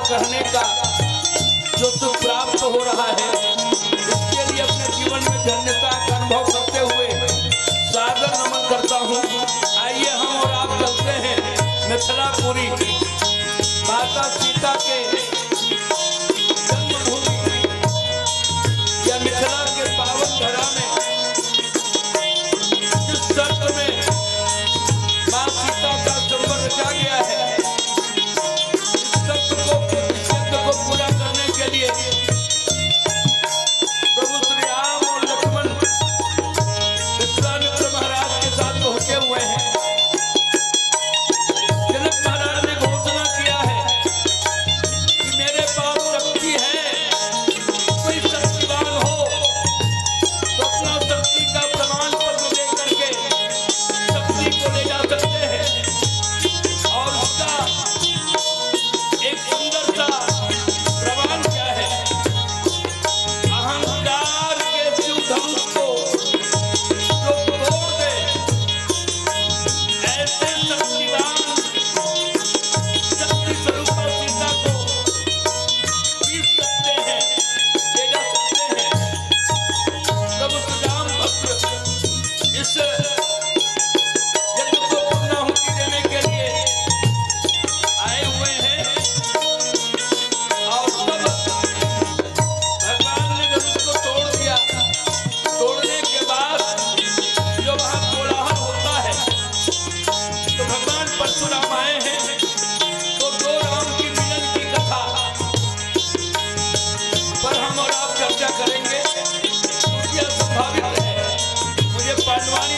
करने का जो सुख प्राप्त हो रहा है, इसके लिए अपने जीवन में धन्यता का अनुभव करते हुए सादर नमन करता हूँ। आइए हम और आप चलते हैं मिथिलापुरी, माता सीता के जन्मभूमि या मिथिला के पावन धरा में जिस शर्त में माँ सीता का जन्म रचा गया है, पूरा करने के लिए प्रभु श्री राम और लक्ष्मण विश्वामित्र महाराज के साथ पहुंचे हुए हैं। जनक महाराज ने घोषणा किया है कि मेरे पास शक्ति है, कोई शक्तिवान हो तो अपना शक्ति का प्रमाण पत्र दे करके शक्ति को ले जा सकते हैं। और उसका एक सुंदर सा करेंगे। यह संभावित है, मुझे पांडवानी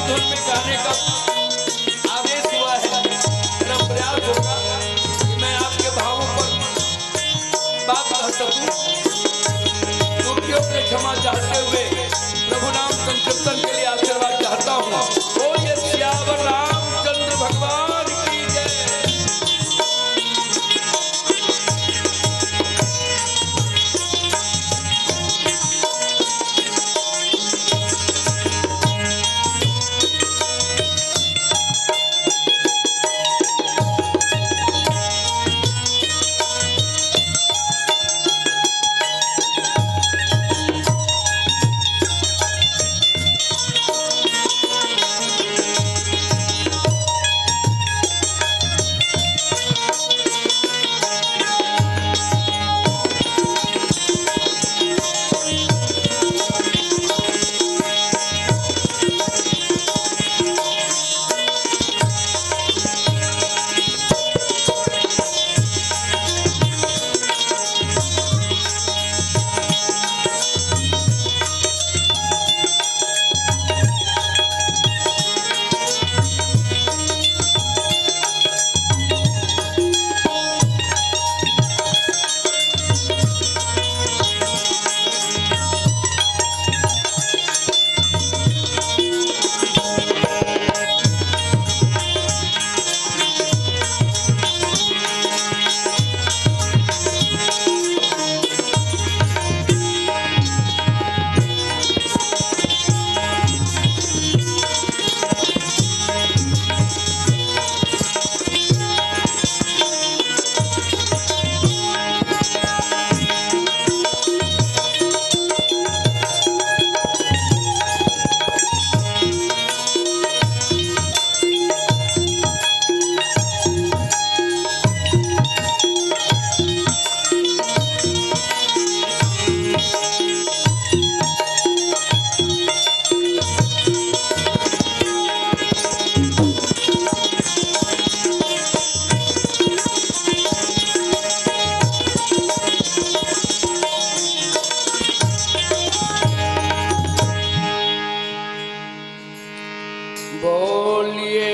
बोलिए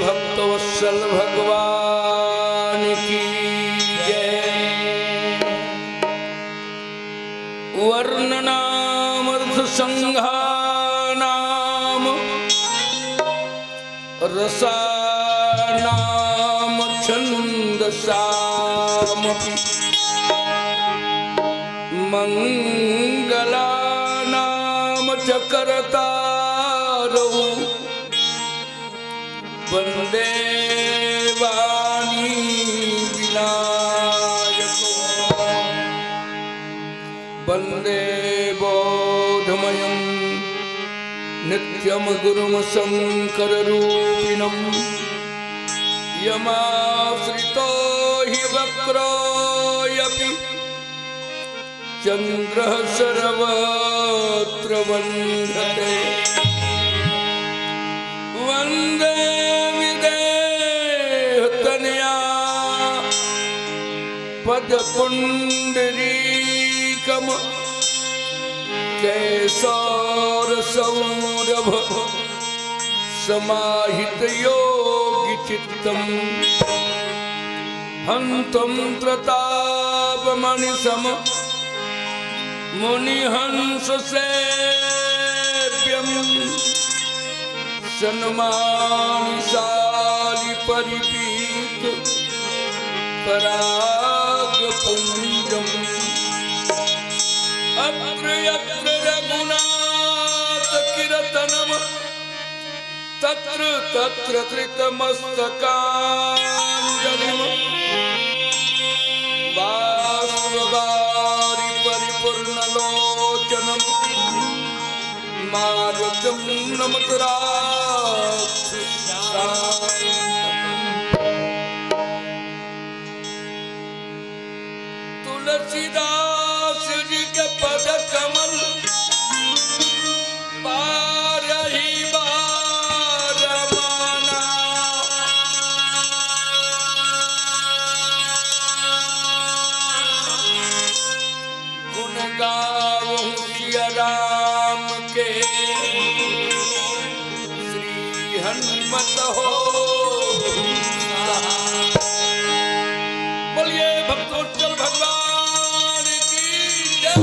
भक्तवत्सल भगवान की जय। वर्णनामर्थ संघानाम रसानाम छंदसामपि मंगलानाम च करतारौ वंदे वाणी विनायको वंदे बोधमयं नित्यं गुरुं शंकररूपिणं यमाश्रितो हि वक्रोऽयपि चन्द्रः सर्वत्र वन्दते वन्दे विदेहतनया पदपुण्डरीकम् केशरसौरभ समाहितयोगिचित्तम् हन्तं प्रतापमनिशम् मुनिहंससेव्यम् सन्मानिशालि परिपीत परागपुञ्जम् अत्र यत्र रघुनाथ कीर्तनम् तत्र तत्र कृतमस्तकाञ्जलिम् बाष्पवारि परिपूर्णलोचनम् मारुतं नमत तुलसीदास जी के पद कमल पारही बारमाना गुण गाऊं सिया राम के श्री हनुमत हो। बोलिए भक्तोच्चल भगवान की जय।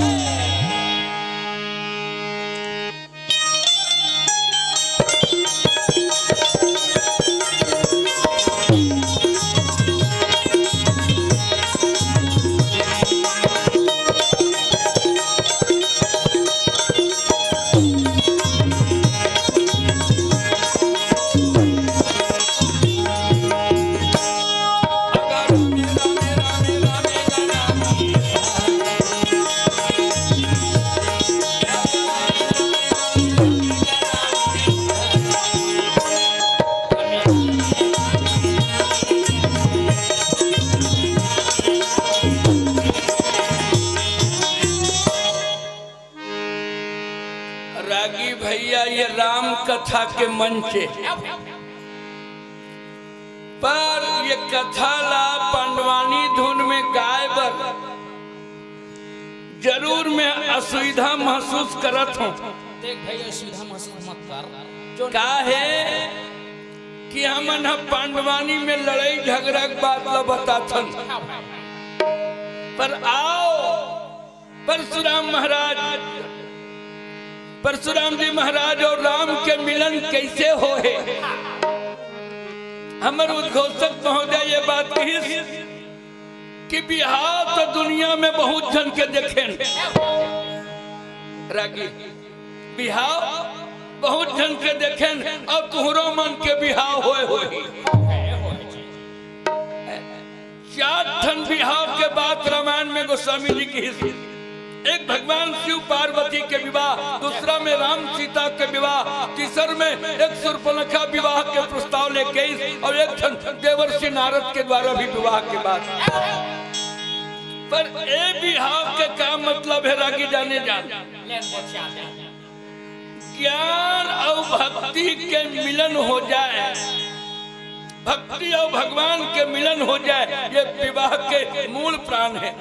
रागी भैया ये राम कथा के मंचे पर ये कथा ला पांडवानी धुन में गाय बर जरूर मैं असुविधा महसूस करत हूँ। देख भाई असुविधा महसूस मत कर। का है कि हमन पांडवानी में लड़ाई झगड़ा की बात ला बताथन पर आओ परशुराम जी महाराज और राम के मिलन कैसे हो है। हमर उद्घोषक महोदय ये बात कही कि बिहार तो दुनिया में बहुत जन के देखे रागी बिहार बहुत जन के देखे और तुहरो मन के बिहार होए चार ठन बिहार के बाद रामायण में गोस्वामी जी की हिस्से एक भगवान शिव पार्वती के विवाह, दूसरा में राम सीता के विवाह, तीसर में एक शूर्पणखा विवाह के प्रस्ताव लेके और एक देवर्षि नारद के द्वारा भी विवाह के बाद पर ए विवाह के का मतलब है रागी जाने जान ज्ञान और भक्ति के मिलन हो जाए, भक्ति और भगवान के मिलन हो जाए, ये विवाह के मूल प्राण है।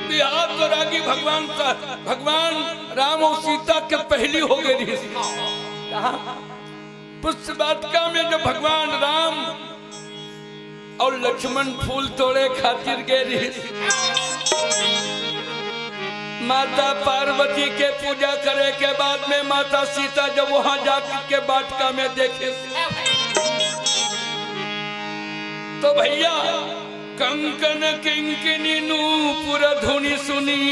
विवाह तो रागी भगवान का भगवान राम और सीता के पहली हो गई पुष्प वाटिका में जब भगवान राम और लक्ष्मण फूल तोड़े खातिर गए, माता पार्वती के पूजा करे के बाद में माता सीता जब वहां जाकर के वाटिका में देखे तो भैया कंकन किंकिनी नूपुर धुनी सुनी,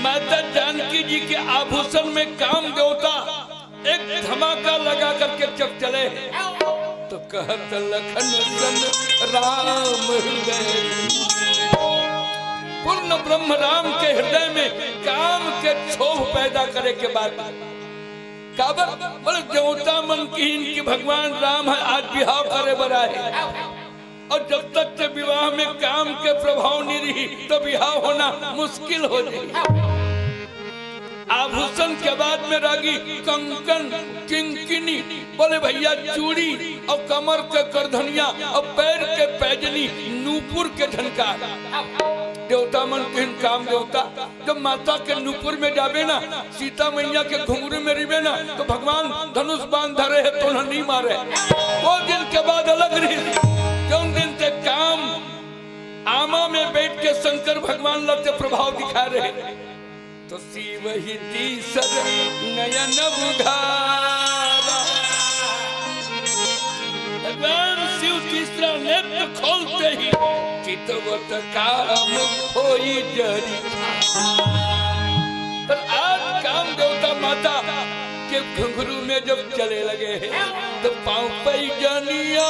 माता जानकी जी के आभूषण में काम देवता एक धमाका लगा करके जब चले तो कहत लखन सन राम हृदय, पूर्ण ब्रह्म राम के हृदय में काम के क्षोभ पैदा करे के बाद काबर बोले देवता मन की भगवान राम है आज विवाह करे बरा है, और जब तक के विवाह में काम के प्रभाव नहीं रही तो विवाह होना मुश्किल हो जाए। आभूषण के बाद में रागी कंकन किंकिनी, बोले भैया चूड़ी और कमर के करधनिया और पैर के पैजनी नूपुर के झनकार, देवता मन के काम देवता जब माता के नूपुर में जावे ना, सीता मैया के घुंघरू में रिवे ना तो भगवान धनुष बांध धरे है तो नहीं मारे। वो दिन के बाद अलग रही, जौन दिन से काम आमा में बैठ के शंकर भगवान लगते प्रभाव दिखा रहे तो शिव ही तीसर नयन बुधारा, भगवान शिव तीसरा नेत्र खोलते ही चितवत काम होई जरी। पर आज काम देवता माता के घुंघरू में जब चले लगे तो पाँव पैजनिया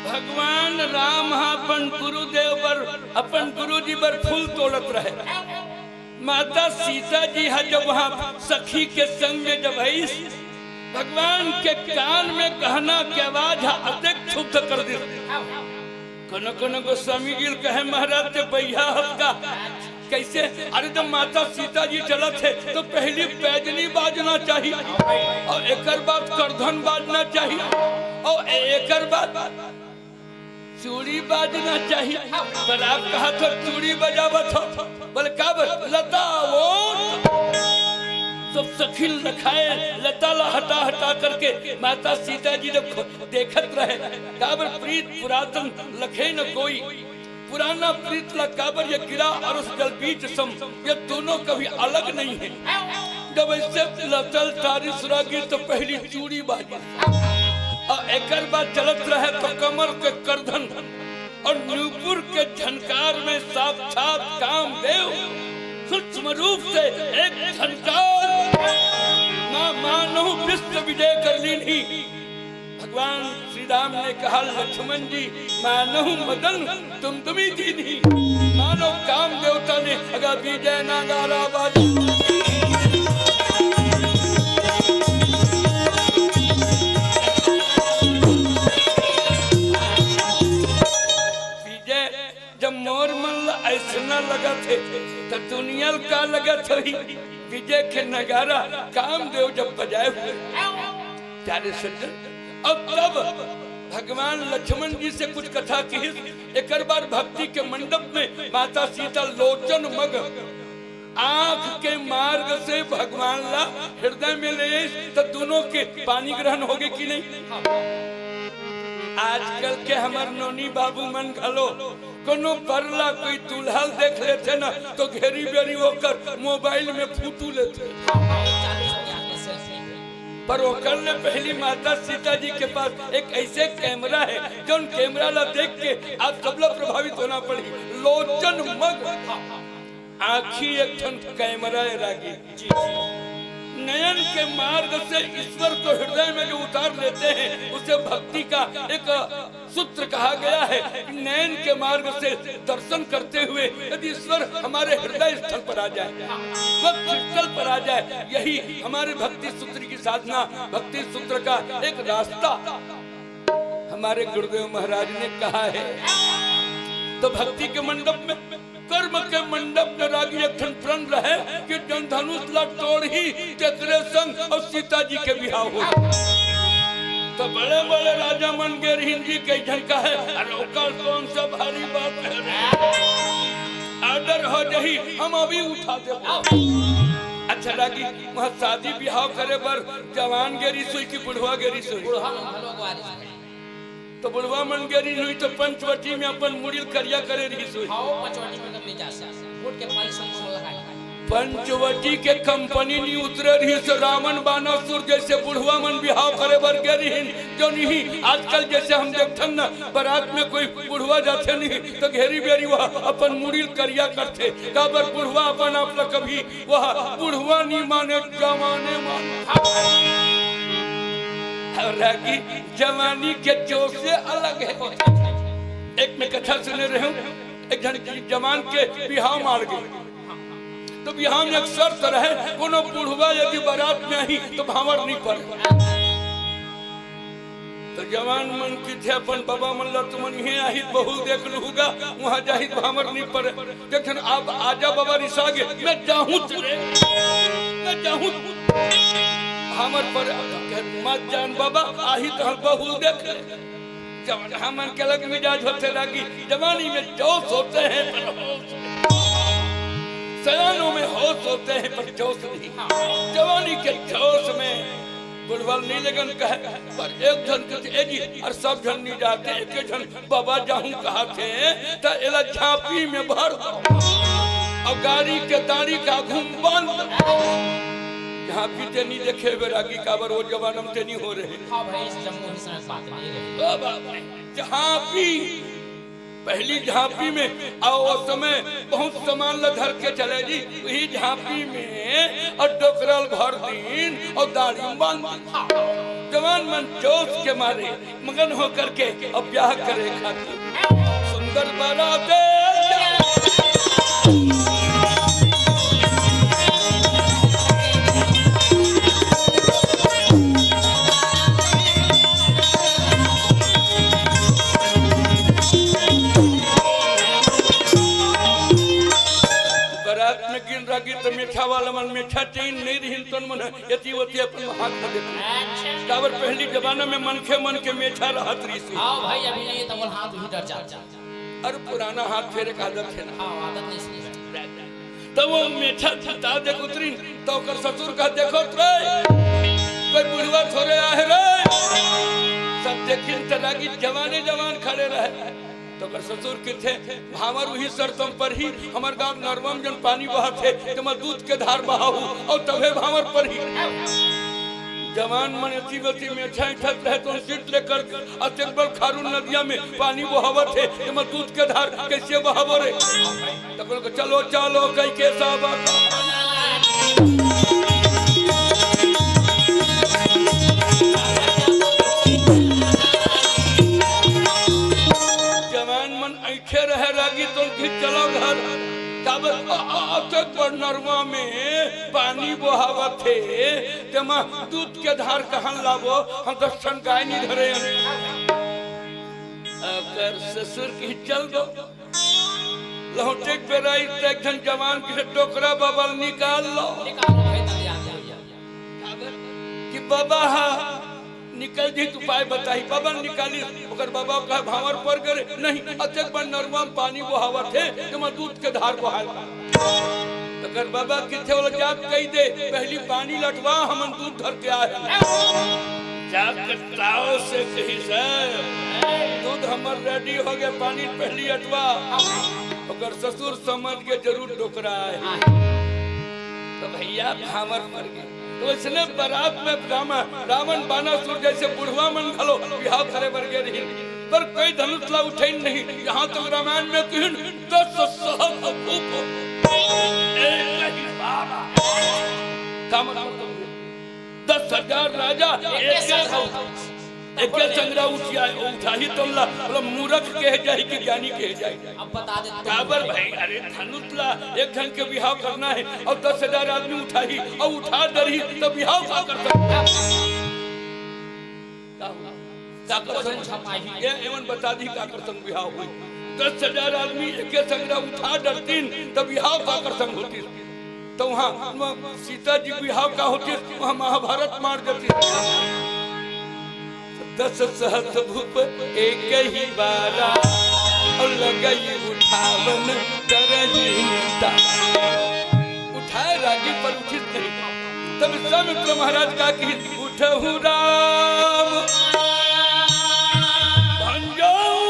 भगवान राम अपन गुरुदेव पर अपन गुरुजी पर फूल तोड़त रहे। माता सीता जी है जब वहाँ सखी के संग में जब भगवान के कान में कहना के आवाज अधिक क्षुब्ध कर दी। कोनो कोनो गोस्वामी जी कहे महाराज ते भैया हल्का कैसे, अरे जब माता सीता जी चलत है तो पहली पैजनी बाजना चाहिए और एकर बाद करधन बाजना चाहिए और एकर बाद चूड़ी बाजना चाहिए। पर आप कहा तो चूड़ी बजावत हो, बोले का लता वो सब सखिल रखाए लता ला हटा हटा करके माता सीता जी जब देखत रहे काबर प्रीत पुरातन लखे न कोई पुराना प्रीत ला काबर ये गिरा और उस जल बीच सम ये दोनों कभी अलग नहीं है। जब ऐसे लचल तारी सुरागी तो पहली चूड़ी बाजी और एकर बाद चलत रहे तो कमर के करधन और न्यूपुर के झनकार में साक्षात कामदेव सूक्ष्म रूप से एक झनकार मानो विश्व विजय कर ली नहीं। भगवान श्री राम ने कहा लक्ष्मण जी मानो मदन तुम्ही जी नहीं, मानो काम देवता ने अगर विजय नागारा बाजी दुनिया का लगत हुई विजय के नगारा कामदेव जब बजाए हुए प्यारे सज्जन। अब तब भगवान लक्ष्मण जी से कुछ कथा की। एक बार भक्ति के मंडप में माता सीता लोचन मग आंख के मार्ग से भगवान ला हृदय में ले तो दोनों के पानी ग्रहण होगे कि नहीं। आजकल के हमार नोनी बाबू मन घलो कोनो परला कोई दुल्हन देख लेते ना तो घेरी बेरी होकर मोबाइल में फोटो लेते। पर ओकर ने पहली माता सीता जी के पास एक ऐसे कैमरा है जो उन कैमरा ला देख के आप सब लोग प्रभावित होना पड़ी। लोचन मग आखी एक ठन कैमरा रागी नयन के मार्ग से ईश्वर को हृदय में जो उतार लेते हैं उसे भक्ति का एक सूत्र कहा गया है। नयन के मार्ग से दर्शन करते हुए यदि ईश्वर हमारे हृदय स्थल पर आ जाए, वक्त स्थल पर आ जाए, यही हमारे भक्ति सूत्र की साधना, भक्ति सूत्र का एक रास्ता हमारे गुरुदेव महाराज ने कहा है। तो भक्ति के मंडप में, कर्म के मंडप में रागी एक प्रण रहे कि जन धनुष ला तोड़ ही तेरे संग और सीता जी के बिहाव हो। तो बड़े बड़े राजा मन के हिंदी के झनका है, अरे ओकर कौन सा भारी बात है, आर्डर हो जही हम अभी उठा दे। अच्छा रागी वहाँ शादी बिहाव करे बर जवान गेरी सोई की बुढ़वा गेरी सोई। तो बुढ़वा मन गेरी हुई तो पंचवटी में अपन मुड़िल करिया करे रही सोई। पंचवटी के कंपनी नहीं उतरे रही से रावण बानासुर जैसे बुढ़वा मन बिहाव करे बर गेरी जो नहीं। आजकल जैसे हम देखते न बारात में कोई बुढ़वा जाते नहीं तो घेरी बेरी वह अपन मुड़िल करिया करते। काबर बुढ़वा अपन आप कभी वह बुढ़वा नहीं माने जवाने माने। रागी जवानी के जोश से अलग है। एक में कथा सुने रहे हूँ, एक जन जवान के बिहाव मार गए तो बिहाव में एक शर्त रहे, कोनो बुढ़वा यदि बारात में आई तो भावर नहीं पड़े। तो जवान मन की थे अपन बाबा मन ला तुमन ही आहित बहु देख लूगा वहाँ जाहित भावर नहीं पड़े। देखन आप आजा बाबा रिसागे मैं जाहूँ मैं जाहूँ हमर पर मत जान बाबा आही तो हम बहु देख जवान हमन के लग मिजाज होते लगी। जवानी में जोश होते हैं पर सयानों में होश होते हैं पर जोश नहीं। जवानी के जोश में बुढ़वा नहीं लगन कहे पर एक जन के जी और सब जन नहीं जाते। एक जन बाबा जाहूं कहा थे तो एला झांपी में भर और गाड़ी के दाढ़ी का घूम बंद जहाँ पीते नहीं देखे बैरागी काबर वो जवानम ते नहीं हो रहे। जहाँ पी पहली झांपी में आओ समय बहुत सामान ला धर के चले जी वही झांपी में और डोकरल भर दिन और दाढ़ी बांध। जवान मन जोश के मारे मगन हो करके अब ब्याह करे खातिर सुंदर बारात तो मीठा वाला मन मीठा चीन नहीं रही तो मन यति वती अपन हाथ में देते। काबर पहली जमाना में मन के मीठा रहत रही सी। हां भाई अभी नहीं तो हाथ ही डर जा। अरे पुराना हाथ फेरे का आदत है ना। हां आदत नहीं तो वो मीठा था देख उतरी तो कर ससुर का देखो रे कोई बुढ़वा थोड़े आए रे सब देखिन त लागी जवान खड़े रहे। तो कर ससुर के थे भावर वही शर्तों पर ही हमार गांव नरवम जन पानी बहा थे तो मैं दूध के धार बहाऊ और तबे भावर पर ही जवान मन अति में ठहत रहे तो सीट लेकर अतबर खारून नदिया में पानी बहावत थे तो मैं दूध के धार कैसे बहावो रे। तो चलो चलो कई के साहब रहे रागी तो चलो घर तब नरवा में पानी बहावा थे तेमा दूध के धार कहाँ लावो हम दर्शन गाय नहीं धरे। अगर ससुर की चल दो लौटे के बेराई तो एक जन जवान के टोकरा बबल निकाल लो निकालो भाई तले आ गया कि बाबा हा निकल जी तू पाए बताई बाबा निकाली ओकर बाबा का भावर पर करे नहीं अतक बन नरवा पानी बहावत है कि दूध के धार बहाल अगर बाबा किथे वाला जाप कही दे पहली पानी लटवा हम दूध धर के आए जाप करताओ से कही सर दूध हमर रेडी हो गया पानी पहली अटवा अगर ससुर समझ के जरूर टोकरा है तो भैया भावर मर गए तो इसने बारात में रावण बानासुर जैसे बुढ़वा मन खलो बिहाव करे वर्गे रही पर कोई धनुष ला उठे नहीं यहाँ तक रामायण में कहीं 10 सहस्र भूप काम 10,000 राजा एक संग्रह उठा ही तुमला मतलब मूर्ख कह जाए कि ज्ञानी कह जाए अब बता दे काबर भाई अरे धनुषला एक जन के बिहाव करना है और 10,000 आदमी उठा ही और उठा दरही तो बिहाव का कर सकते एवं बता दी का कर संग बिहाव हुई 10,000 आदमी एक संग्रह उठा डरतीन तो बिहाव का कर संग होती तो वहाँ सीता जी बिहाव का होती वहाँ महाभारत मार देती 10 सहस्र भूप एक ही बारा और लगई उठावन करहीता उठाए रागी पर उठित नहीं तब विश्वामित्र महाराज का कि उठहु राम भंजाऊ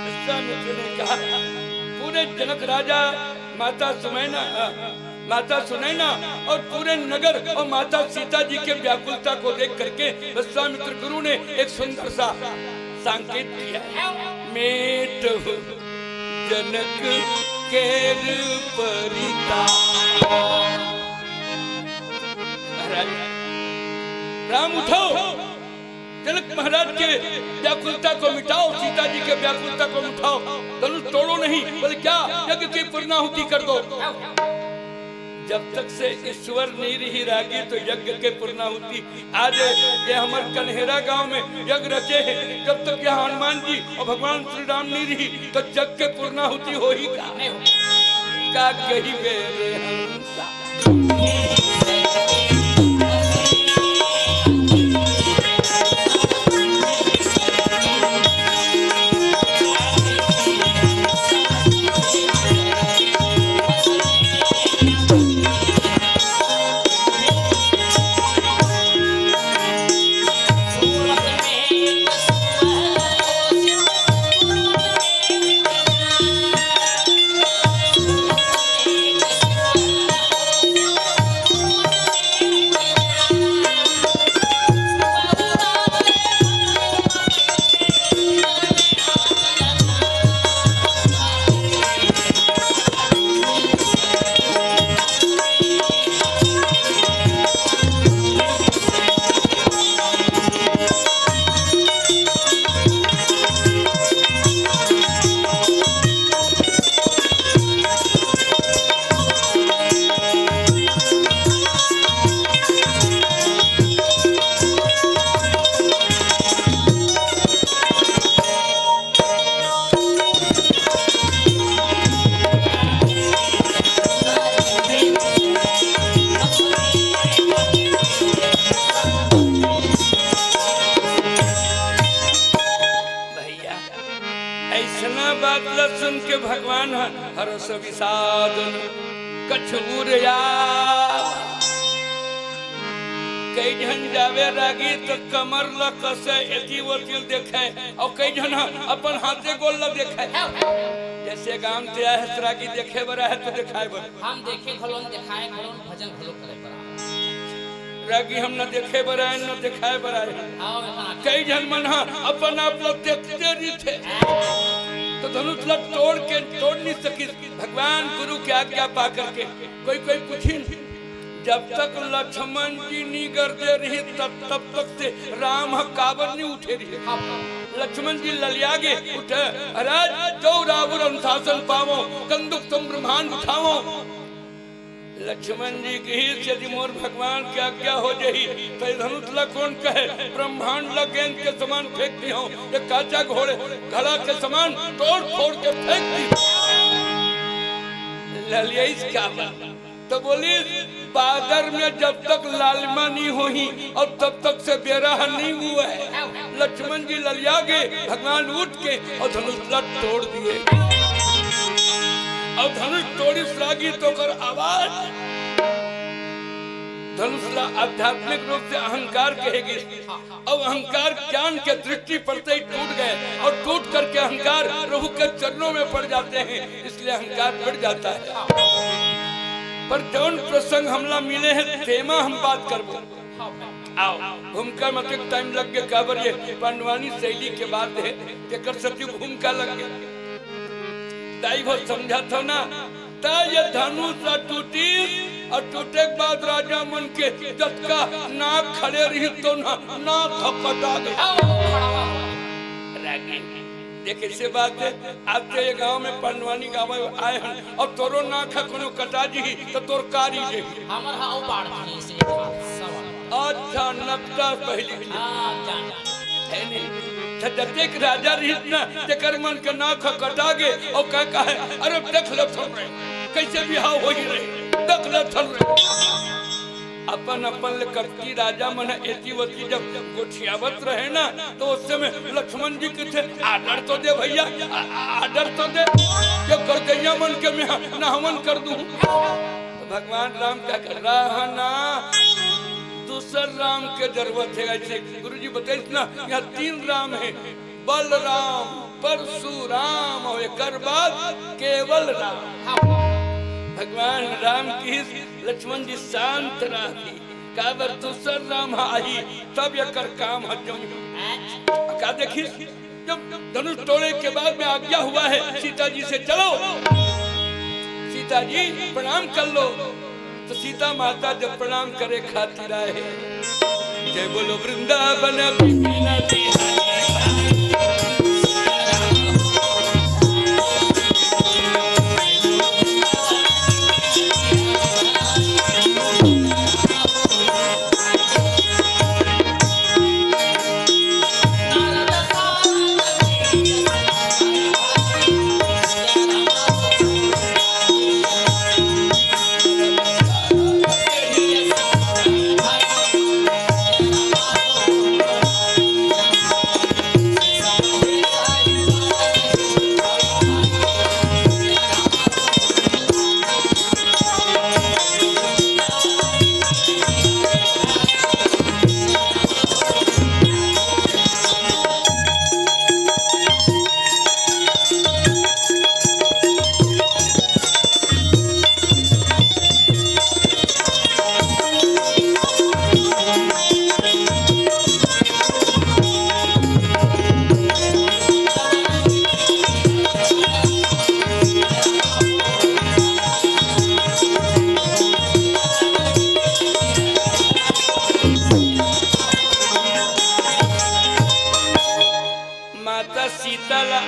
विश्वामित्र ने कहा जनक राजा माता सुनैना और पूरे नगर और माता सीता जी के व्याकुलता को देख करके विश्वामित्र गुरु ने एक सुंदर सा संकेत दिया मेट जनक केर परिता राम उठो जनक महाराज के व्याकुलता को मिटाओ सीता जी के व्याकुलता को मिटाओ धनुष तोड़ो नहीं बोले क्या यज्ञ की पूर्णाहुति कर दो जब तक से ईश्वर नहीं रही रागी तो यज्ञ के पूर्णाहुति आज ये हमारे कन्हेरा गांव में यज्ञ रचे हैं जब तक यहाँ हनुमान जी और भगवान श्री राम नहीं रही तो यज्ञ के पूर्णाहुति हो ही का कही मेरे हंसा हरस विषादन कछुरिया कई जन जावे रागी तो कमर ल कसे एती वतिल देखे और कई जन अपन हाथे गोल ल देखे जैसे गांव ते है रागी देखे बरा है तो दिखाए बर हम देखे खलोन दिखाए खलोन भजन खलो करे बरा रागी हम न देखे बरा है न दिखाए बरा है कई जन मन अपन आप लोग देखते नहीं थे तो धनुष लट तोड़ नहीं सकी भगवान गुरु की आज्ञा पा करके कोई पूछी जब तक लक्ष्मण जी नहीं करते रही तब तक से राम काबर नहीं उठे रही लक्ष्मण जी ललियागे उठे राज जो रावण अनुशासन पावो कंदुक तुम ब्रह्मांड उठावो लक्ष्मण जी की यदि मोर भगवान की आज्ञा हो जाही तो धनुष ला कौन कहे, ब्रह्मांड ला गेंद के समान फेंक दी हो, ये काचा घोड़े घड़ा के समान तोड़ फोड़ के फेंक दी। ललिया क्या बात, तो बोली बादर में जब तक लालिमा नहीं हुई और तब तक से बेरा नहीं हुआ है। लक्ष्मण जी ललिया गए, भगवान उठ के और धनुष ला तोड़ दिए। और धनुष तोड़ी लागी तो कर आवाज, धनुष आध्यात्मिक रूप से अहंकार कहेगी और अहंकार ज्ञान के दृष्टि पड़ते ही टूट गए और टूट करके अहंकार प्रभु के चरणों में पड़ जाते हैं, इसलिए अहंकार बढ़ जाता है। पर जौन प्रसंग हमला मिले हैं तेमा हम बात करबो। आओ भूमिका में टाइम लग गया, काबर ये पांडवानी शैली के बाद है तेकर सती भूमिका लग गया। ताई वो समझा था ना, ता ये धनुष टूटी और टूटे के बाद राजा मन के जब का नाक खड़े रही तो नाक कटा गया। देखे से बात है, आपके ये गांव में पांडवानी गांव में आए हैं और तोरो नाक कोनो कटा जी तो तोर कारी जे हमर हाउ बाड़ थी से अच्छा नक्शा पहली है नहीं जतेक राजा रहित ना तेकर मन के नाक कटा गे और का है अरे देख ले कैसे बिहाव हो ही रहे, देख ले अपन अपन कपटी राजा मन एतीवती जब गोठियावत रहे ना तो उस समय लक्ष्मण जी के थे आदर तो दे भैया, आदर तो दे, जो गैया मन के मैं नहवन कर दूं। तो भगवान राम क्या कर रहा ना, दूसर राम के जरूरत है। ऐसे गुरु जी बताइए ना, यहाँ 3 राम है, बलराम परशुराम और एक बाद केवल राम। भगवान राम की लक्ष्मण जी शांत रही, काबर दूसर राम आई तब ये कर काम हजम का। देखिए जब धनुष तोड़े के बाद में आज्ञा हुआ है सीता जी से, चलो सीता जी प्रणाम कर लो। तो सीता माता जब प्रणाम करे खातिर आए, जय बोलो वृंदावन बिपिन बिहारी।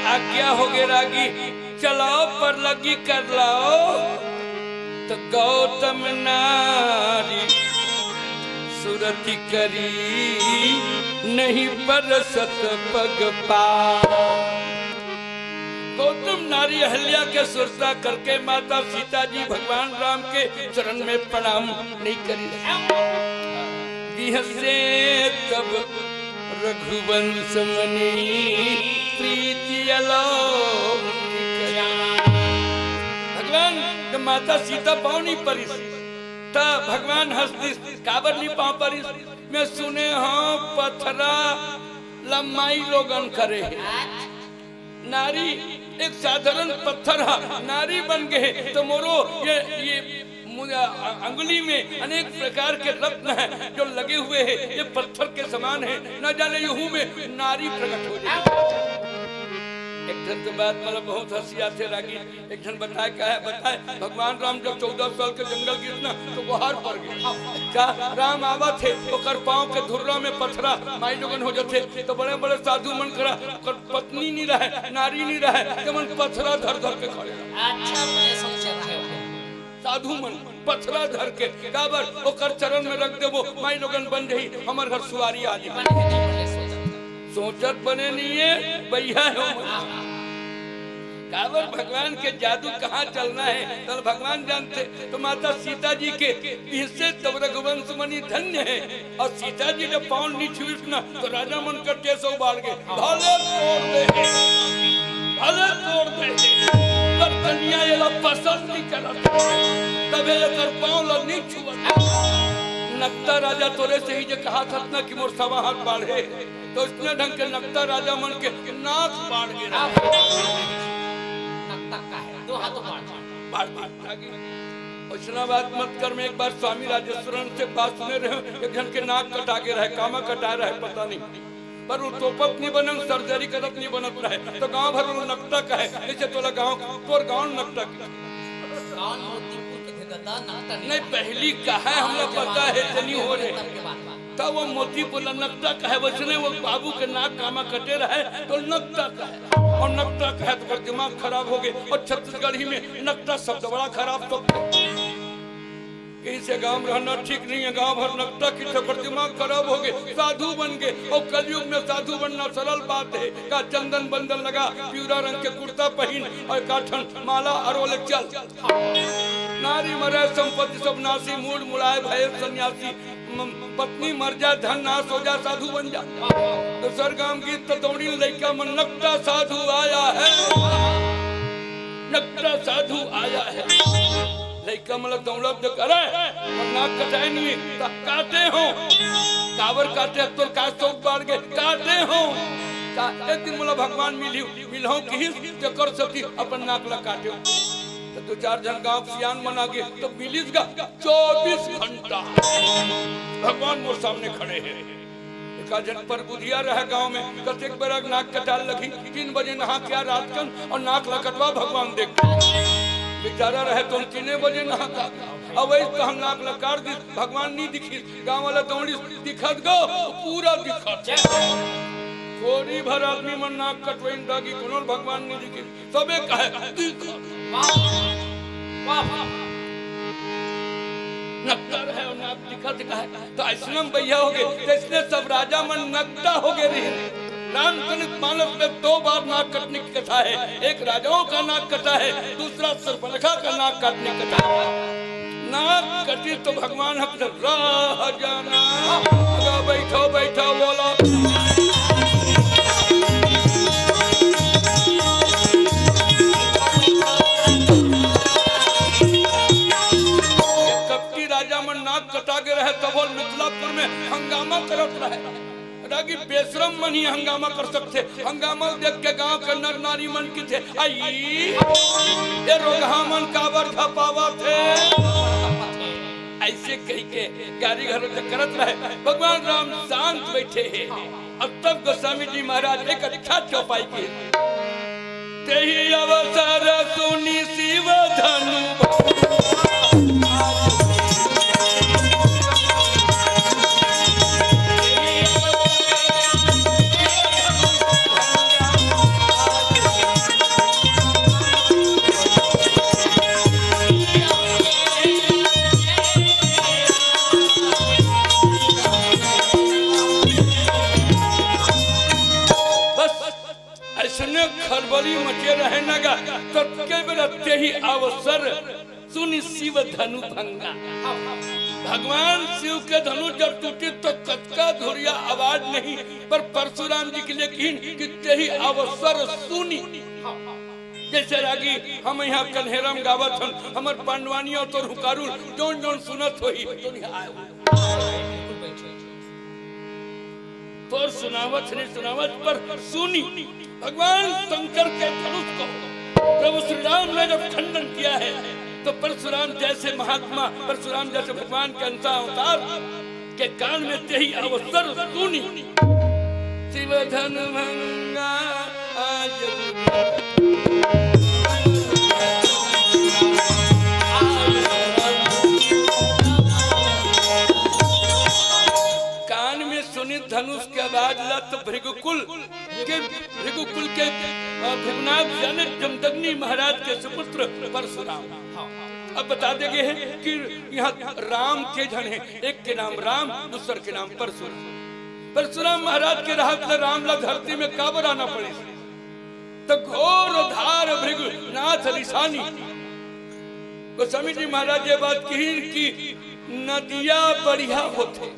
आज्ञा हो गए रागी, चलाओ पर लगी कर लाओ। तो गौतम नारी सुरति करी नहीं बरसत पग पार। गौतम नारी अहल्या के सुरता करके माता सीता जी भगवान राम के चरण में प्रणाम नहीं करी। बिहसे तब रघुवंश मनी प्रीति भगवान जब माता सीता पाँव नहीं परी तब भगवान हंसती काबर नहीं पाँव परी। मैं सुने हाँ पथरा लम्बाई लोगन करे, नारी एक साधारण पत्थर नारी बन गए तो मोरो ये अंगुली में अनेक प्रकार के रत्न हैं जो लगे हुए हैं, ये पत्थर के समान है, न जाने यूं में नारी प्रकट हो जाए। एक जन के बात मतलब बहुत हंसी आते रागी। एक जन बताए क्या है, बताए भगवान राम जब 14 साल के जंगल गिरना तो गुहार पड़ गए। क्या राम आवा थे तो कर पाँव के धुर्रा में पथरा माई लोगन हो जाते तो बड़े बड़े साधु मन करा कर पत्नी नहीं रहे नारी नहीं रहे तो मन पथरा धर धर के खड़े। साधु मन पथरा धर के काबर ओकर चरण में रख देबो माई लोगन बन रही हमर घर सुवारी आ जाए सोचत बने नहीं है भैया हो काबर भगवान के जादू कहाँ चलना है तो भगवान जानते। तो माता सीता जी के इससे तब रघुवंश मणि धन्य है। और सीता जी जब पाँव नहीं छुई ना तो राजा मन करते सो बाढ़ गए भाले तोड़ दे पर कन्या ये पसंद नहीं करता तबे कर पाँव ला नहीं छुआ नक्ता राजा तोरे से ही जो कहा था ना कि मोर सवा हाथ बाढ़े तो इसने ढंग के नक्ता राजा मन के नाक बाढ़ गिरा दो हाथों उसना बात मत कर। मैं एक बार स्वामी राजेश्वरन से बात सुने रहे एक जन के नाक कटा के रहे कामा कटा रहे पता नहीं पर वो तोपत नहीं बनन सर्जरी करत नहीं बनत रहे तो गांव भर वो नकटा का है जैसे तोला गांव तोर गांव नकटा नहीं पहली का है हमरा पता है जनी हो रहे तब वो मोतीपुर नकटा का है वैसे वो बाबू के नाक कामा कटे रहे तो नकटा का है और नकटा का है तो दिमाग खराब हो गए। और छत्तीसगढ़ ही में नकटा शब्द बड़ा खराब तो कहीं से गांव रहना ठीक नहीं है गांव भर नकटा की ठोकर दिमाग खराब हो गए साधु बन गए। और कलयुग में साधु बनना सरल बात है का चंदन बंदन लगा पीला रंग के कुर्ता पहन और काठन माला अरोले चल नारी मरे संपत्ति सब नासी मूड मुड़ाए भय सन्यासी पत्नी मर जा धन नाश हो जा साधु बन जा। तो सरगाम गीत तो दौड़ी लड़का मन नकटा साधु आया है नकटा साधु आया है लड़का मतलब दौड़ब जो करे नाक कटाए नहीं तो काटे हो काबर काटे तो का शौक बाढ़ गए काटे हो एक दिन बोला भगवान मिलो कि कर सकती अपन नाक ला काटे तो दो चार जन गांव सियान मना गए तो मिलिस गा 24 घंटा भगवान मोर सामने खड़े हैं। एक जन पर बुधिया रहे गांव में कतेक बार नाक कटाल लगी 3 बजे नहा क्या रात कन और नाक लकटवा भगवान देख बेचारा रहे तो 3 बजे नहा का अब वही तो हम नाक लकार दी भगवान नहीं दिखी गांव वाला दौड़ी दिखत गो पूरा दिखत थोड़ी भर आदमी मन नाक कटवाइन दागी कोनो भगवान नहीं दिखी सबे कहे दिखत नकटा है और नाक दिखा दिखा है तो ऐसा भैया हो गए तो इसलिए सब राजा मन नकटा हो गए रहे। रामचरित मानस में 2 बार नाक कटने की कथा है एक राजाओं का नाक कटा है दूसरा सर्पलखा का नाक काटने की कथा है। नाक कटी तो भगवान अपने राह जाना बैठो बैठो बोला कटा के रहे तब मिथिलापुर में हंगामा करत रहे बेशरम मन ही हंगामा कर सकते हंगामा देख के गांव के नर नारी मन की थे आई ये रोगहा मन काबर खपावा थे ऐसे कह के गाड़ी घर में करत रहे। भगवान राम शांत बैठे हैं। अब तक गोस्वामी जी महाराज एक अच्छा चौपाई की तेही अवसर सुनी शिव धनु खलबली मचे रहे नगा तत्के बेरते ही अवसर सुनि शिव धनु भंगा। भगवान शिव के धनु जब टूटी तो कतका धुरिया आवाज नहीं पर परशुराम जी के लिए कि ही अवसर सुनी जैसे रागी हम यहाँ कन्हेरम गावत हन हमर पांडवानी और तोर हुकारू जोन जोन सुनत होई तोर सुनावत नहीं सुनावत पर सुनी। भगवान शंकर के धनुष को प्रभु श्री राम ने जब खंडन किया है तो परशुराम जैसे महात्मा परशुराम जैसे भगवान के अंश अवतार के कान में यही अवसर सुनी शिव धन भंगा कान में सुनी धनुष के आवाज लत भृगुकुल के भृगुनाथ जाने जमदग्नि शमी महाराज के सुपुत्र परशुराम। अब बता देंगे कि यहाँ राम के जन है, एक के नाम राम, दूसरे के नाम परशुराम। परशुराम महाराज के राहत राम ला धरती में काबर आना पड़े तो घोर धार भृग नाथ लिसानी। गोस्वामी जी महाराज ये बात कही कि नदिया बढ़िया होते,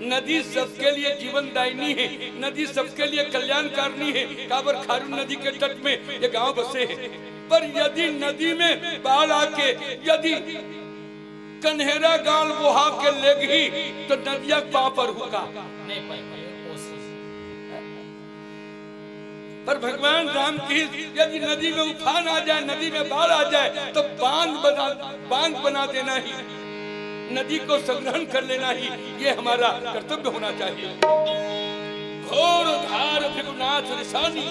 नदी सबके लिए जीवनदायिनी है, नदी सबके लिए कल्याणकारिणी है। काबर खारून नदी के तट में ये गांव बसे हैं, पर यदि नदी में बाढ़ आके यदि कन्हेरा गाल बोहा के लेगी तो नदिया पां पर होगा। पर भगवान राम की यदि नदी में उफान आ जाए, नदी में बाढ़ आ जाए तो बांध बना देना ही, नदी को संग्रहण कर लेना ही ये हमारा कर्तव्य होना चाहिए। घोर धार भृगुनाथ रिसानी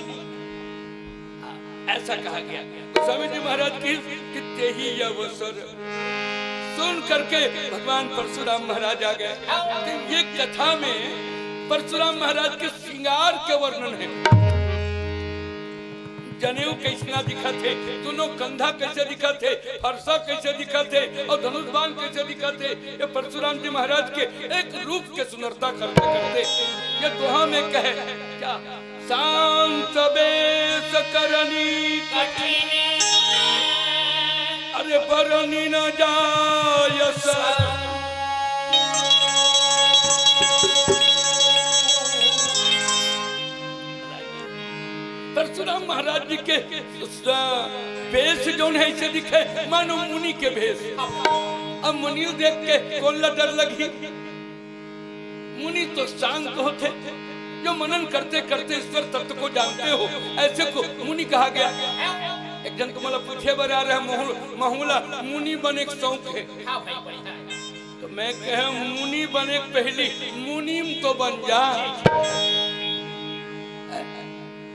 ऐसा कहा गया। स्वामी जी महाराज की कितने ही अवसर सुन करके भगवान परशुराम महाराज आ गए। तो ये कथा में परशुराम महाराज के श्रृंगार के वर्णन है। जनेऊ कैसा दिखा थे, दोनों कंधा कैसे दिखा थे, फरसा कैसे दिखा थे और धनुष बाण कैसे दिखा थे, ये परशुराम जी महाराज के एक रूप के सुंदरता करते करते ये दोहा में कहे क्या, शांत बेस करनी कठिन अरे बरनी न जाय सर। परशुराम महाराज जी के भेष जो है ऐसे दिखे मानो मुनि के भेष। अब मुनि देख के कौन ला डर लगी, मुनि तो शांत होते जो मनन करते करते ईश्वर तत्व को जानते हो, ऐसे को मुनि कहा गया। एक जन तुम्हारा पूछे बरा रहे महुला मुनि बने के शौक है, तो मैं कह मुनि बने पहली मुनिम तो बन जा,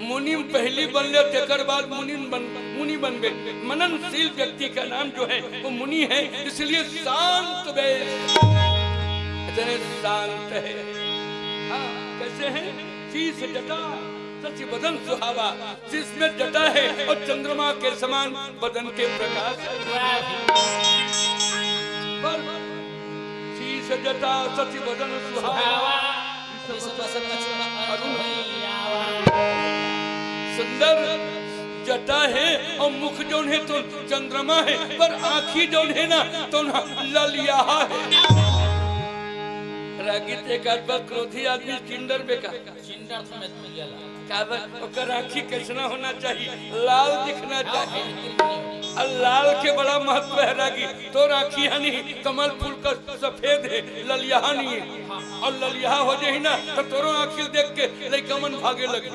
मुनि पहली बन ले तेकर बाद मुनि बन गए। मननशील व्यक्ति का नाम जो है वो मुनि है, इसलिए शांत इतने शांत है। हाँ, कैसे है, शीश जटा सच बदन सुहावा, शीश में जटा है और चंद्रमा के समान बदन के प्रकाश पर शीश जटा सच बदन सुहावा सुंदर जटा है और मुख जो है तो चंद्रमा है, पर आँखी जो है ना तो ललिया है। रागित एक आदमी क्रोधी आदमी चिंडर बेका चिंडर तो मैं तू गेला काबर ओकर आँखी कैसना होना चाहिए, लाल दिखना चाहिए। और लाल के बड़ा महत्व है रागी, तो आँखी हनी कमल फूल का सफेद है, ललिया नहीं है। और ललिया हो जाए ना तो तोरो आँखी देख के लइका मन भागे लगे।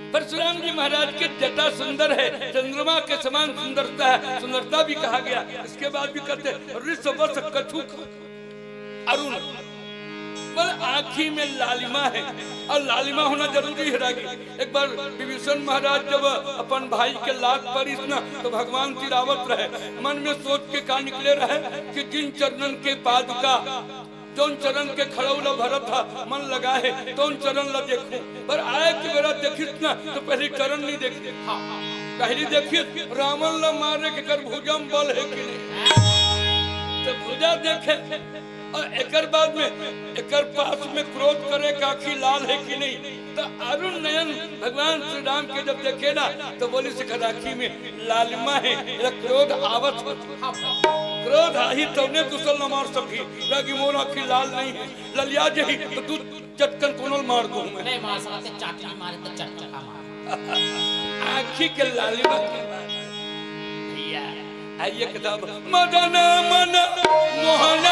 परशुराम जी महाराज के जटा सुंदर है, चंद्रमा के समान सुंदरता है, सुंदरता भी कहा गया। इसके बाद भी कहते ऋषवस कछुक अरुण, मतलब आँखी में लालिमा है और लालिमा होना जरूरी है रागी। एक बार विभीषण महाराज जब अपन भाई के लात पर इतना तो भगवान तिरावत रहे, मन में सोच के कहा निकले रहे कि जिन चरणन के पादुका जोन चरण के खड़ौला भरत था मन लगा है तो चरण ला देखूं, पर आए कि मेरा देखिस ना तो पहले चरण नहीं देखते, पहले देखिए रावण ला मारे के कर भुजम बल है कि नहीं, तो भुजा देखे और एकर बाद में एकर पास में क्रोध करे काखी लाल है कि नहीं, तो अरुण नयन भगवान श्री राम के जब देखे ना तो बोली से खदाखी में लालिमा है, क्रोध आवत क्रोध आई तो ने दूसर न मार सकी लगी मोर आखी लाल नहीं है, ललिया जही तो तू चटकन कोनल मार दूं मैं नहीं मार सकते, चाटनी मारे तो चटका मार आखी के लालिमा के बाद भैया आइए किताब मदन मन मोहन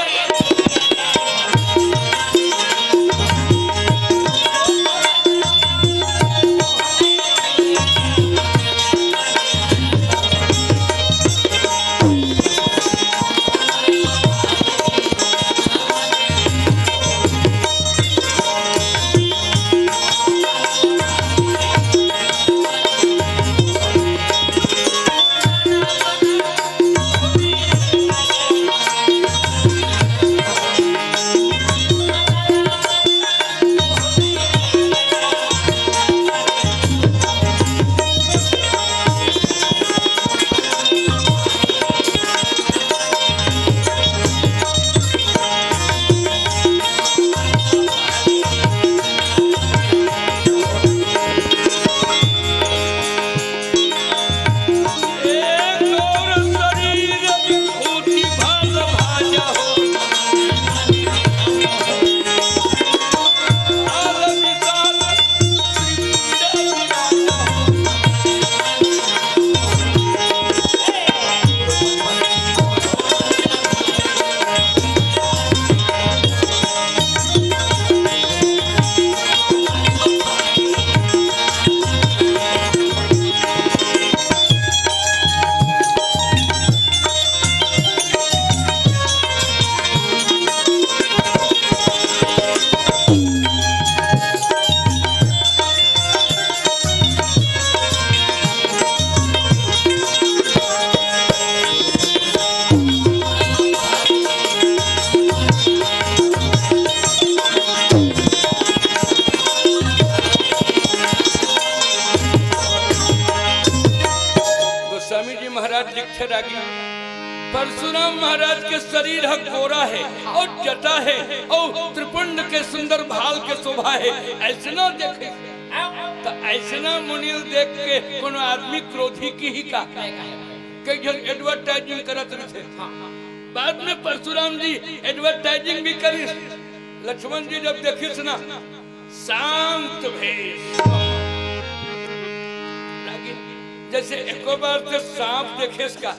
अच्छा रागी, परशुराम महाराज के शरीर गोरा है और जटा है और त्रिपुंड के सुंदर भाल के शोभा है। ऐसना देखे तो ऐसना मुनिल देख के कोनो आदमी क्रोधी की ही का कई जन एडवर्टाइजिंग करत रहे। बाद में परशुराम जी एडवर्टाइजिंग भी करी। लक्ष्मण जी जब देखिस ना शांत भेष, जैसे एक बार से सांप देखे इसका,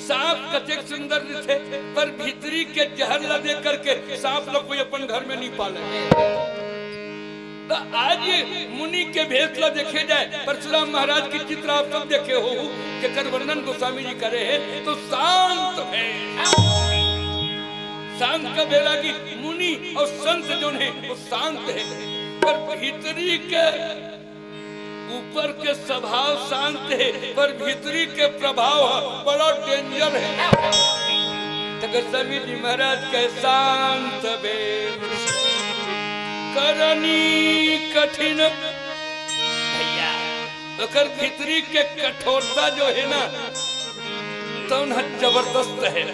सांप कतेक सुंदर थे पर भीतरी के जहर ला दे करके सांप लोग कोई अपन घर में नहीं पाले। तो आज मुनि के भेष ला देखे जाए, परशुराम महाराज की चित्र आप सब देखे हो जेकर वर्णन गोस्वामी जी करे है। तो शांत है, शांत का बेरा की मुनि और संत जो है वो शांत है पर भीतरी के ऊपर के स्वभाव शांत है पर भीतरी के प्रभाव बड़ा डेंजर है। तो गोस्वामी जी महाराज के शांत भेष करनी कठिन भैया, अगर भीतरी के कठोरता जो है ना तो जबरदस्त है।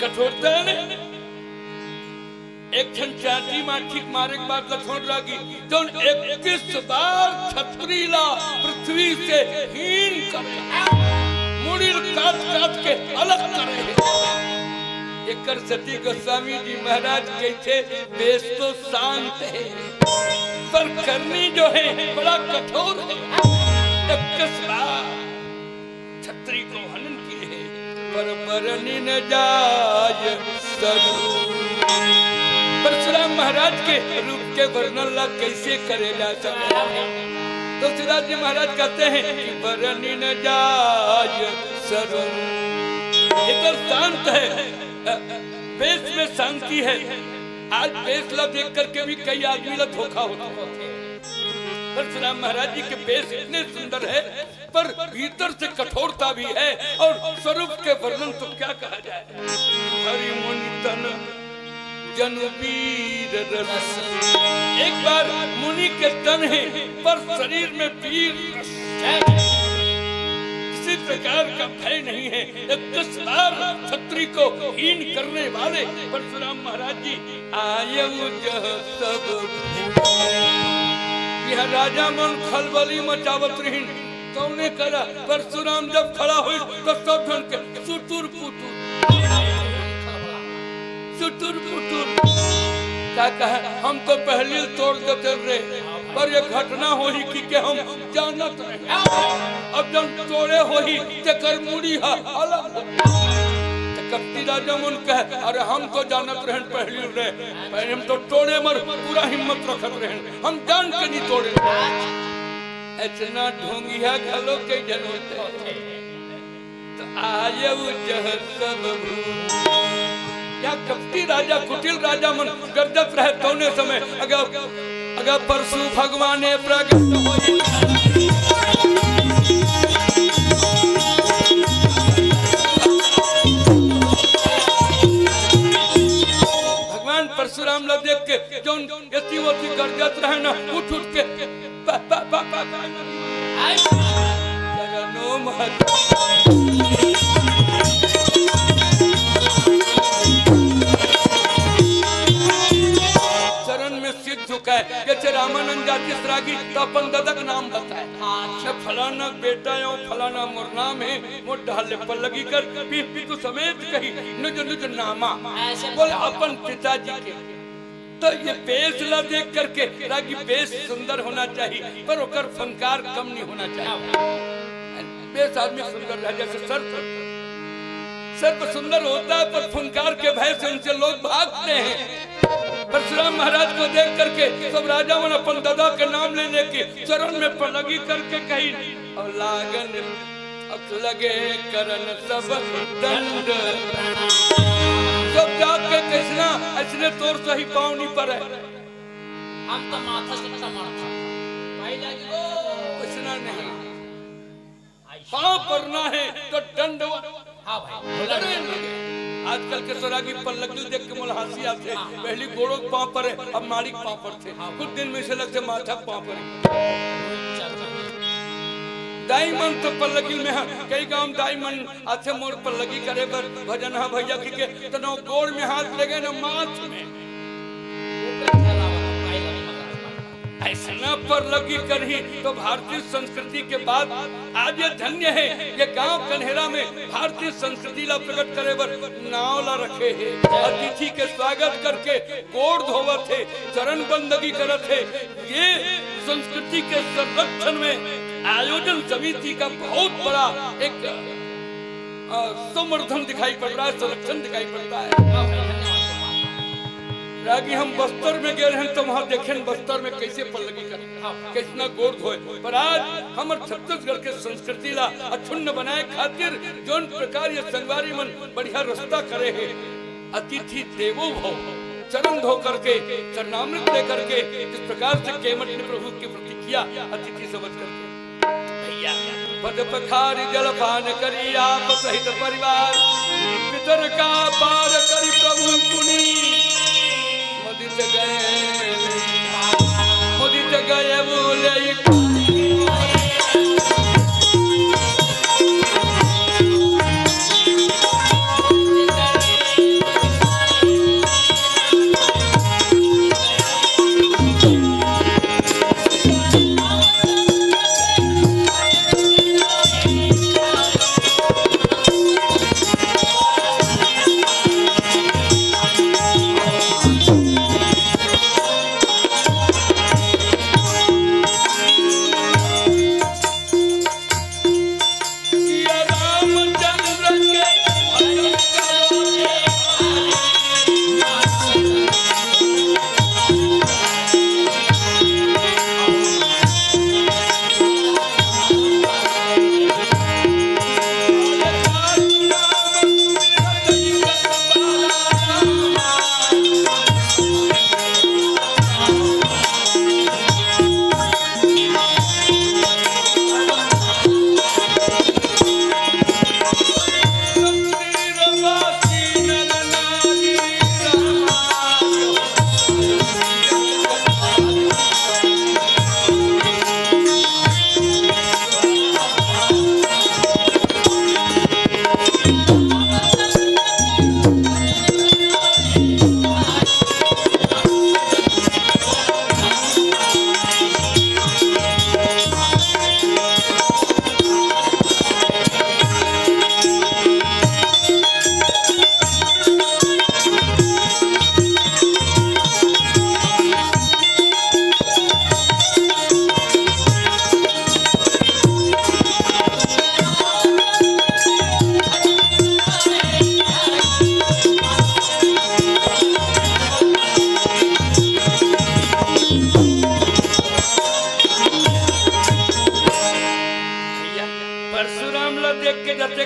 कठोरता है ना, एक क्षण चाटी माठिक मारे के बाद लक्ष्मण रागी तो 21 बार छत्रीला पृथ्वी से हीन कर मुड़िल काट काट के अलग करे। एक सती गोस्वामी जी महाराज कैसे बेस तो शांत है पर करनी जो है बड़ा कठोर है। 21 बार छत्री को हनन किए पर बरनी न जाय सरू। परशुराम महाराज के रूप के वर्णन ला कैसे करेगा तो सिराज जी महाराज कहते हैं कि बरनी न जाय सरू। इधर शांत है, बेस में शांति है। आज बेस ला देख करके भी कई आदमी ला धोखा होता है। परशुराम महाराज जी के बेस इतने सुंदर है पर भीतर से कठोरता भी है और स्वरूप के वर्णन तो क्या कहा जाए। हरि मुनि तन जनु वीर रस, एक बार मुनि के तन है पर शरीर में वीर रस, किसी प्रकार का भय नहीं है। 21 बार छत्री को हीन करने वाले परशुराम महाराज जी आये सब यह राजा मन खलबली मचावत रही तो उन्हें करा। परशुराम जब खड़ा हुई तो सब जन के सुतुर पुतुर सुतुर पुतुर क्या कहा, हम तो पहले तोड़ देते रहे पर ये घटना हो ही कि हम जानत रहे। अब जब तोड़े हो ही तेकर मुड़ी है अलग कपटी राजा मन कहे अरे हम तो जानत रहे पहले रहे, पहले हम तो तोड़े मर पूरा हिम्मत रखत रहे, हम जान के नहीं तोड़े। इतना ढोंगिया घलो के जन होते तो आये जह सब या कपटी राजा कुटिल राजा मन गर्जत रहे तौने समय अगर परशु भगवान प्रगट होई भगवान परशुराम ला देख के जो यतिवती गर्जत रहे ना उठ उठ के चरण में सिर झुकाए। जैसे रामानंद जाति रागी तो अपन ददक नाम बताए, अच्छा फलाना बेटा या फलाना मोर नाम है, मोर ढाले पर लगी कर पितु समेत कही निज निज नामा बोले अपन पिताजी के। तो ये बेस ला देख करके रागी बेस सुंदर होना चाहिए पर ओकर फंकार कम नहीं होना चाहिए। बेस आदमी सुंदर रह जैसे सर्प सुंदर होता है पर फंकार के भय से उनसे लोग भागते हैं। परशुराम महाराज को देख करके सब राजा मन अपन दादा के नाम ले लेके चरण में पलगी करके कही और लागन लगे करन सब दंड सब जाके कृष्णा ऐसने तोर सही पाँव नहीं पड़े हम तो माथा से समर्थ भाई लगी कृष्णा नहीं पाँव पड़ना है तो दंड। हाँ भाई आजकल के सरागी पल्लगी देख के मुझे हंसी आते, पहली गोड़ों पाँव पर है अब मालिक पाँव पर थे, कुछ दिन में से लगते माथा पाँव पर डायमंड तो पल्लगी में है, कई गांव डायमंड अच्छे मोर पल्लगी करे बर भजन है भैया के तनो गोड़ में हाथ लगे न माथ में ऐसा पर लगी करही तो भारतीय संस्कृति के बाद आज ये धन्य है ये गांव कन्हेरा में भारतीय संस्कृति ला प्रकट करे बर नाव ला रखे है, अतिथि के स्वागत करके गोड़ धोवत है, चरण बंदगी करत है। ये संस्कृति के संरक्षण में आयोजन समिति का बहुत बड़ा एक संवर्धन दिखाई पड़ रहा है, संरक्षण दिखाई पड़ता है। रागी हम बस्तर में गए हैं तो वहाँ देखें बस्तर में कैसे पल्लगी कर कितना गोड़ धोए, पर आज हमारे छत्तीसगढ़ के संस्कृति ला अक्षुण्ण बनाए खातिर जोन प्रकार ये संगवारी मन बढ़िया रास्ता करे है। अतिथि देवो भव, चरण धो करके चरणामृत ले करके जिस प्रकार से केमट ने प्रभु की प्रतिक्रिया अतिथि समझ करके भैया पद पखारी जलपान करी आप सहित परिवार पितर का पार करी प्रभु पुनी मुदित गए बोले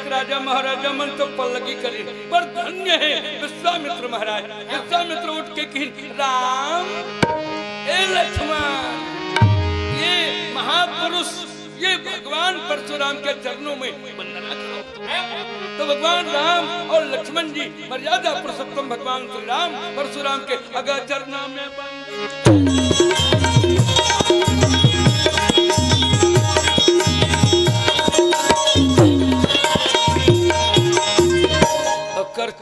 राजा महाराजा मन तो पल्लगी करी, पर धन्य है विश्वामित्र महाराज। विश्वामित्र उठ के कही राम ए लक्ष्मण, ये महापुरुष ये भगवान परशुराम के चरणों में वंदना करो। तो भगवान राम और लक्ष्मण जी मर्यादा पुरुषोत्तम भगवान श्री राम परशुराम के अगर चरणों में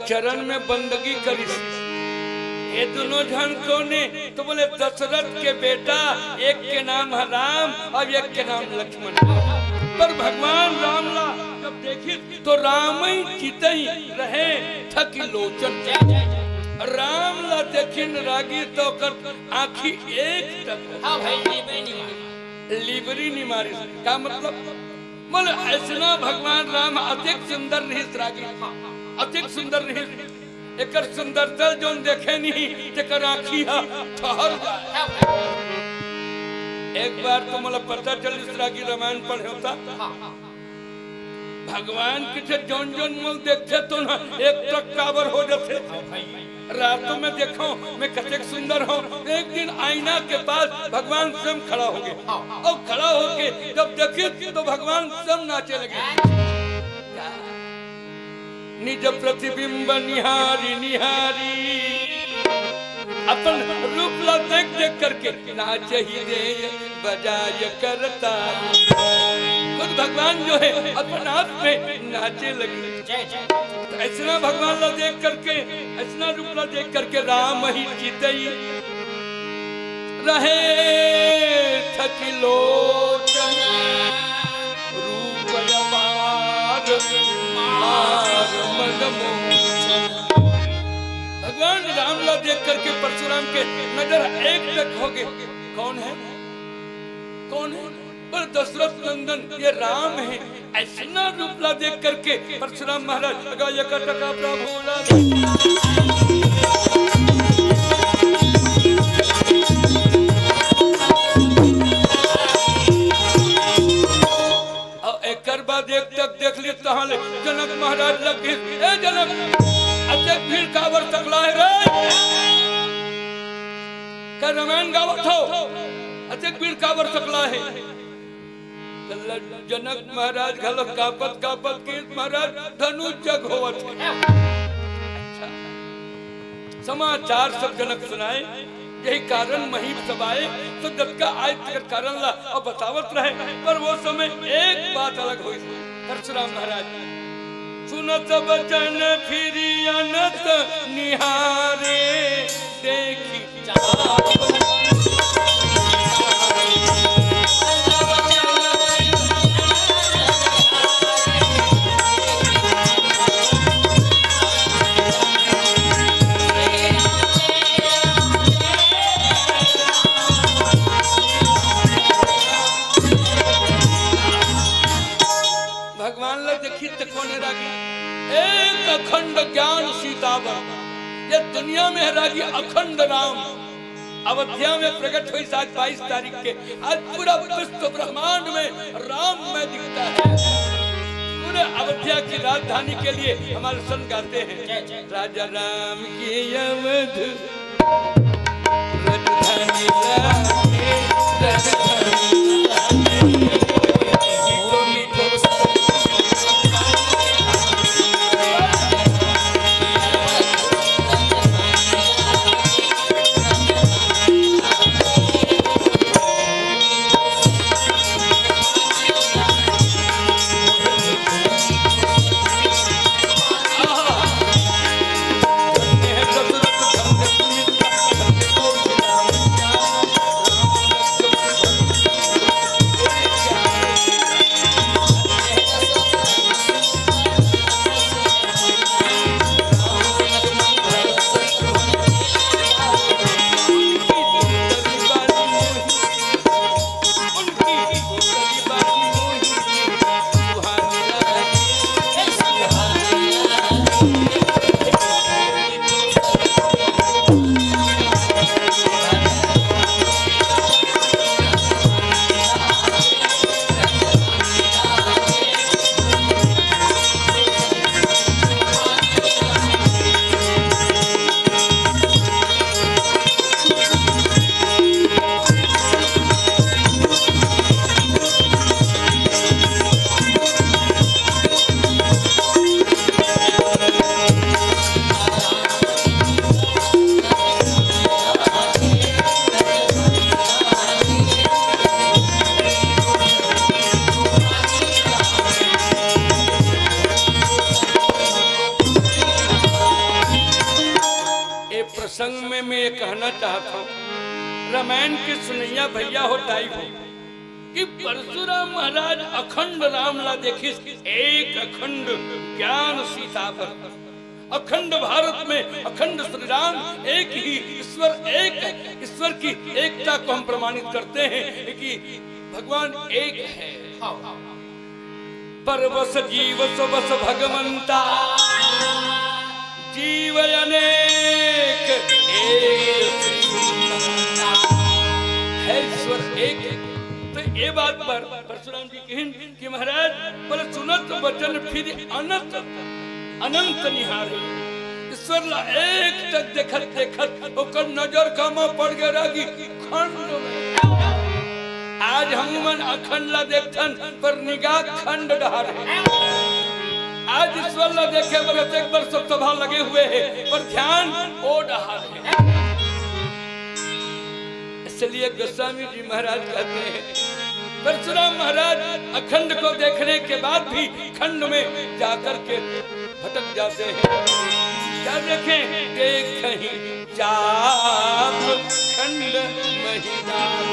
चरण में बंदगी करी। ये दोनों जन कौन है? तो बोले दशरथ के बेटा, एक के नाम है राम और एक के नाम लक्ष्मण। पर भगवान राम ला जब देखी तो राम ही चितई रहे थकी लोचन। राम ला देखी रागी तो कर आँखी एक तक। हाँ भाई लिबरी नहीं मारी। क्या मतलब? बोले ऐसा भगवान राम अधिक सुंदर नहीं रागी, अधिक सुंदर नहीं। एक सुंदरता जो देखे नहीं तेकर आँखी ठहर जाए। एक बार तो मतलब पता चल इस रागी रामायण पढ़े होता भगवान किसे जौन जौन मुल देखते तो ना एक ट्रक काबर हो जाते। रातों में देखो मैं कतेक सुंदर हूँ। एक दिन आईना के पास भगवान स्वयं खड़ा हो गए और खड़ा होके जब देखे तो भगवान स्वयं नाचे लगे। निज प्रतिबिंब निहारी निहारी अपन रूप ला देख देख करके नाच ही दे बजाय करता। खुद भगवान भगवान जो है अपने आप में नाचे लगे। जय जय तो ऐसा भगवान ला देख करके, ऐसा रूप ला देख करके राम ही जीतई रहे थकिलोचन रूप अपार मार मदमोचन। भगवान राम ला देख करके परशुराम के नजर एक टक हो गए। कौन है, कौन है? पर दशरथ नंदन ये राम है। ऐसा रूप ला देख करके परशुराम महाराज लगा टका प्रभु एक तक देख ली तहां ले जनक महाराज लगे। ए जनक अते भीड़ कावर तकला है रे का रामायण गावत हो, अते भीड़ कावर तकला है। जनक महाराज घल कापत कापत के महाराज धनु जग होवत। अच्छा समाचार सब जनक सुनाए, यही कारण महीप सब आए तो जब का आय कारण ला और बतावत रहे। पर वो समय एक बात अलग हुई। परशुराम महाराज सुनत बचन फिरी अनत निहारे देखी एक अखंड ज्ञान सीतावर। ये दुनिया में रागी अखंड राम अयोध्या में प्रकट हुई 22 तारीख के। आज पूरा विश्व ब्रह्मांड में राम में दिखता है। पूरे अयोध्या की राजधानी के लिए हमारे संत गाते हैं राजा राम की अवध राजधानी रामायण के सुनैया भैया हो ताई हो कि परशुराम महाराज अखंड राम ला देखी। एक अखंड ज्ञान सीता पर, अखंड भारत में अखंड श्री राम एक ही ईश्वर एक है। ईश्वर की एकता को हम प्रमाणित करते हैं कि भगवान एक है। परवस जीव सबस भगवंता जीव अनेक एक है ईश्वर एक। तो ये बात पर परशुराम जी कहिन कि महाराज पर सुनत वचन फिर अनंत अनंत निहारे। ईश्वर ला एक तक देखत देखत ओकर नजर कमा पड़ गया रागी खंड में। आज हम अखंड ला देखथन पर निगाह खंड डहार है। आज ईश्वर ला देखे बर एक बार सब सभा लगे हुए हैं पर ध्यान ओ डहार है। इसलिए गोस्वामी जी महाराज कहते हैं परशुराम महाराज अखंड को देखने के बाद भी खंड में जाकर के भटक जाते हैं। क्या देखें? देखहीं चाप खंड महिदान।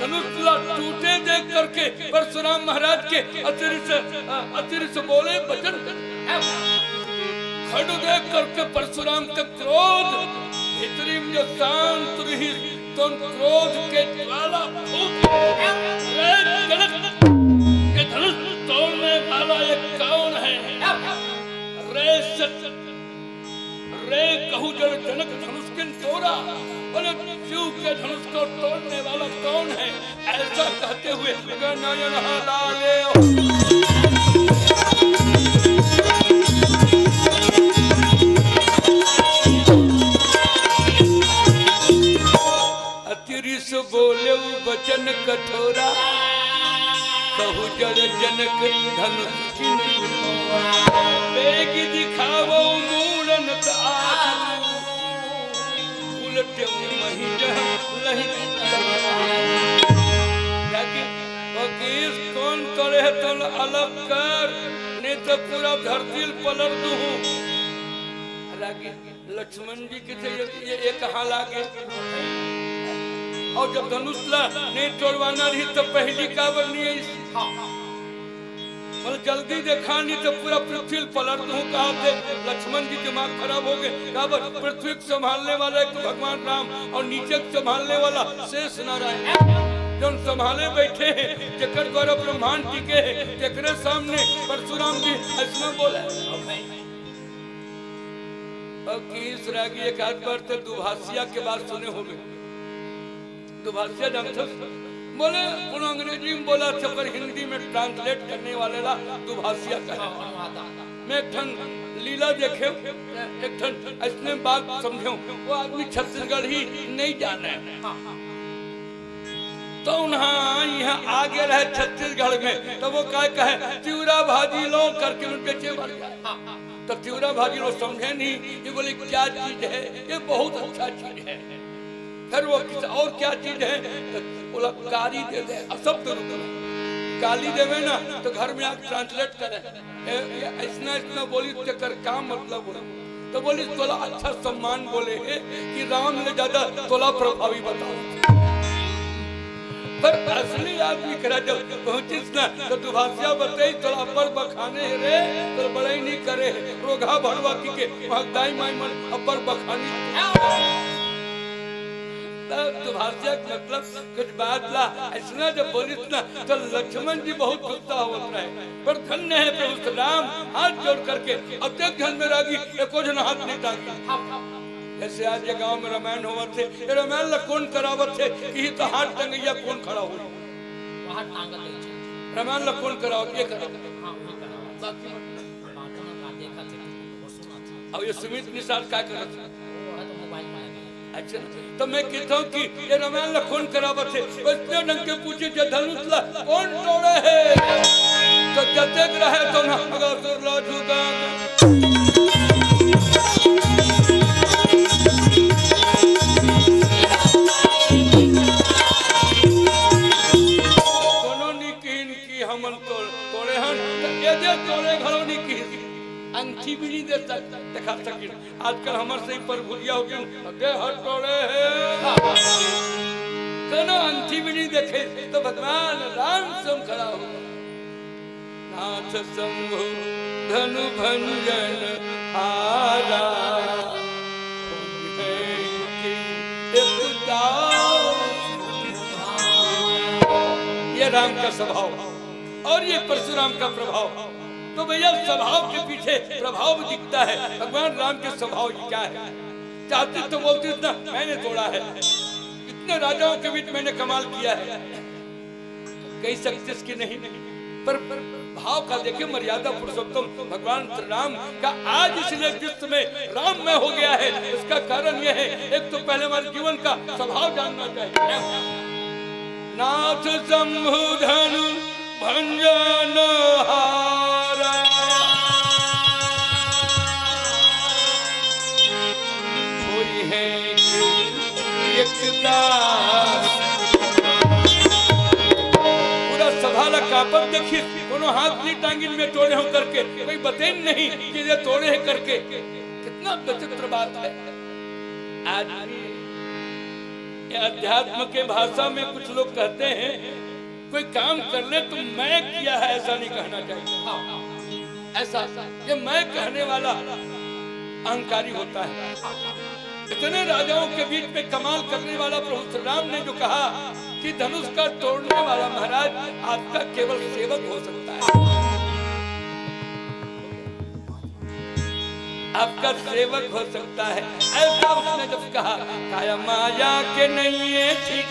धनुष टूटे देख करके परशुराम महाराज के अतिरिक्त बोले वचन। खंड देख करके परशुराम का क्रोध भीतरी में जो शांत रही तो क्रोध के ज्वाला के धनुष तोड़ने वाला ये कौन है? रे कहू जड़ जनक धनुष के तोड़ा। बोले शिव के धनुष को तोड़ने वाला कौन है? ऐसा कहते हुए नयन लाले बोले वचन कठोरा कहू जड़ जनक धनुष बेग दिखावो मूलन उलटे कौन करे है तो अलग कर, नहीं तो पूरा धरती पलट दू। लक्ष्मण जी के ये कहाँ लागे? और जब धनुष नहीं तोड़वाना रही तो पहली काबर नहीं मतलब जल्दी देखा नहीं तो पूरा पृथ्वी पलट दूं। कहा थे लक्ष्मण जी दिमाग खराब हो गए। काबर पृथ्वी को संभालने वाला एक भगवान राम और नीचे को संभालने वाला शेष नारायण जो संभाले बैठे हैं, जकर द्वारा ब्रह्मांड टिके है, जकरे सामने परशुराम जी ऐसा बोले। और किस रागी एक आध बार तो दुभाषिया के बात सुने हो गए। दुभाषिया जानते बोले पुनः अंग्रेजी में बोला था पर हिंदी में ट्रांसलेट करने वाले ला दुभाषिया कहा। मैं एक ठन लीला देखे, एक ठन ऐसने बात समझो। वो आदमी छत्तीसगढ़ ही नहीं जाने तो यहाँ आगे रहे छत्तीसगढ़ में तो वो क्या कहे चिवड़ा भाजी लो करके उन बेचे मर जाए। तो चिवड़ा भाजी लो समझे नहीं। ये बोले क्या चीज है? ये बहुत अच्छा चीज है। फिर वो और क्या चीज है? तो बोला गाली दे दे। शब्द गाली देवे ना तो घर में आप ट्रांसलेट करे ऐसा बोली कर काम मतलब बोला। तो बोली तोला अच्छा सम्मान बोले है कि राम ने ज्यादा तोला प्रभावी बताओ। पर असली आदमी करा जब पहुंचिस ना तो दुभाषिया बताई तोला पर बखाने रे तो बड़े नहीं करे रोगा भरवा की के दाई माई मन अपर बखानी। दुभाषिया मतलब कुछ बात ला ऐसा जब बोलिस ना तो लक्ष्मण जी बहुत गुस्सा होता है। पर धन्य है प्रभु राम हाथ जोड़ करके अत्यंत धन में रागी एको जन हाथ नहीं टांगी। जैसे आज ये गांव में रामायण हुआ थे, रामायण ला कौन करावत थे कि तो हाथ टंगैया कौन खड़ा हुई? रामायण ला कौन करावत? ये करा अब ये सुमित निषाद क्या करत? अच्छा तो मैं कहता हूँ कि ये रामायण ला कौन करावत है? इतने ढंग के पूछे जो धनुष ला कौन तोड़े है? तो जतेक रहे तो ना अगर सुरला झुका अंगठी भी नहीं दे दिखा सके। आजकल हमारे से पर भूलिया हो गया हट तोड़े है कनो अंगठी भी नहीं देखे तो भगवान राम सम खड़ा हो। नाथ शंभु धनु भंजन हारा ये राम का स्वभाव और ये परशुराम का प्रभाव। तो भैया स्वभाव के पीछे प्रभाव दिखता है। भगवान राम के स्वभाव क्या है? चाहते तो बोलते ना मैंने तोड़ा है, इतने राजाओं के बीच मैंने कमाल किया है, कई सक्सेस की नहीं। पर भाव का देखिए मर्यादा पुरुषोत्तम भगवान राम का आज इसलिए विश्व में राम में हो गया है। इसका कारण यह है एक तो पहले हमारे जीवन का स्वभाव जानना चाहिए। नाथ शंभु धनु भंजन हारा कोई है एक दास कापत देखी कोनो हाथ नहीं टांगिल में तोड़े हो करके, कोई बते नहीं कि ये तोड़े है करके। कितना विचित्र बात है। आज अध्यात्म के भाषा में कुछ लोग कहते हैं कोई काम कर ले तो मैं किया है, ऐसा नहीं कहना चाहिए। ऐसा ये मैं कहने वाला अहंकारी होता है। इतने राजाओं के बीच में कमाल करने वाला प्रभु श्री राम ने जो कहा कि धनुष का तोड़ने वाला महाराज आपका केवल सेवक हो सकता है, आपका सेवक हो सकता है। ऐसा उसने जब कहा, काया माया के नहीं है ठीक।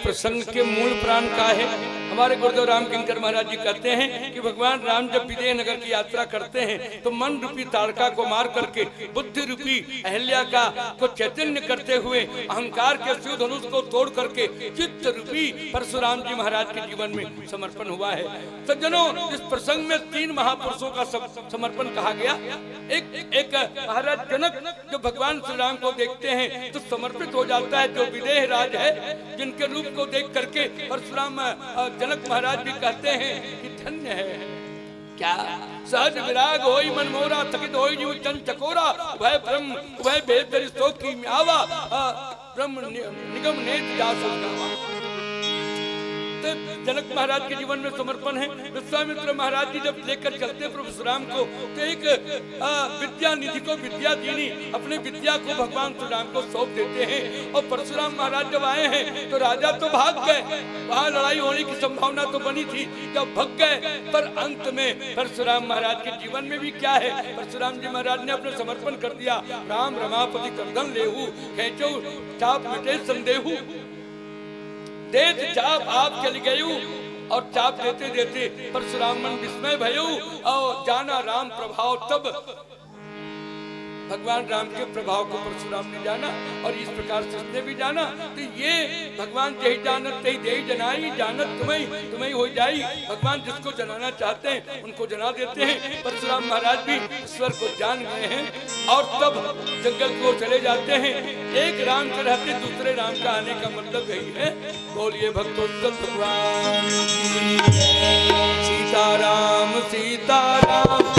प्रसंग के मूल प्राण का है। हमारे गुरुदेव राम किंकर महाराज जी कहते हैं कि भगवान राम जब विदेह नगर की यात्रा करते हैं तो मन रूपी ताड़का को मार करके बुद्धि रूपी अहल्या का को चैतन्य करते हुए अहंकार के शिव धनुष को तोड़ करके चित्त रूपी परशुराम जी महाराज के जीवन में समर्पण हुआ है। सज्जनों, इस प्रसंग में 3 महापुरुषों का समर्पण कहा गया। एक महाराज जनक जो भगवान श्री राम को देखते हैं तो समर्पित हो जाता है, जो विदेह राज है, जिनके रूप को देख करके परशुराम जनक महाराज भी कहते हैं कि धन्य है क्या सहज विराग होई मन मोरा, थकित होई जीव चंद चकोरा, वह ब्रह्म वह वेद दरिस्तो की म्यावा, ब्रह्म निगम नेत जासु गावा। जनक महाराज के जीवन में समर्पण है। विश्वामित्र महाराज जी जब लेकर चलते प्रभु श्री राम को तो एक विद्या निधि को विद्या दीनी अपने विद्या को भगवान श्री राम को सौंप देते हैं। और परशुराम महाराज जब आए हैं तो राजा तो भाग गए, वहां लड़ाई होने की संभावना तो बनी थी, जब भाग गए। पर अंत में परशुराम महाराज के जीवन में भी क्या है, परशुराम जी महाराज ने अपने समर्पण कर दिया। राम रमापति करदन लेहू खेचो चाप मिटे संदेहू, देत चाप आप चल गयू, और चाप देते देते परशुराम मन विस्मय भयू और जाना राम प्रभाव। तब भगवान राम के प्रभाव को परशुराम ने जाना और इस प्रकार से उसने भी जाना। तो ये भगवान जही जानत तही देही जनाई, जानत तुम्हें हो जाई। भगवान जिसको जनाना चाहते हैं उनको जना देते हैं। परशुराम महाराज भी ईश्वर को जान गए हैं और तब जंगल को चले जाते हैं। एक राम के रहते दूसरे राम का आने का मतलब यही है। बोलिए भक्तोत्तम भगवान सीताराम सीताराम।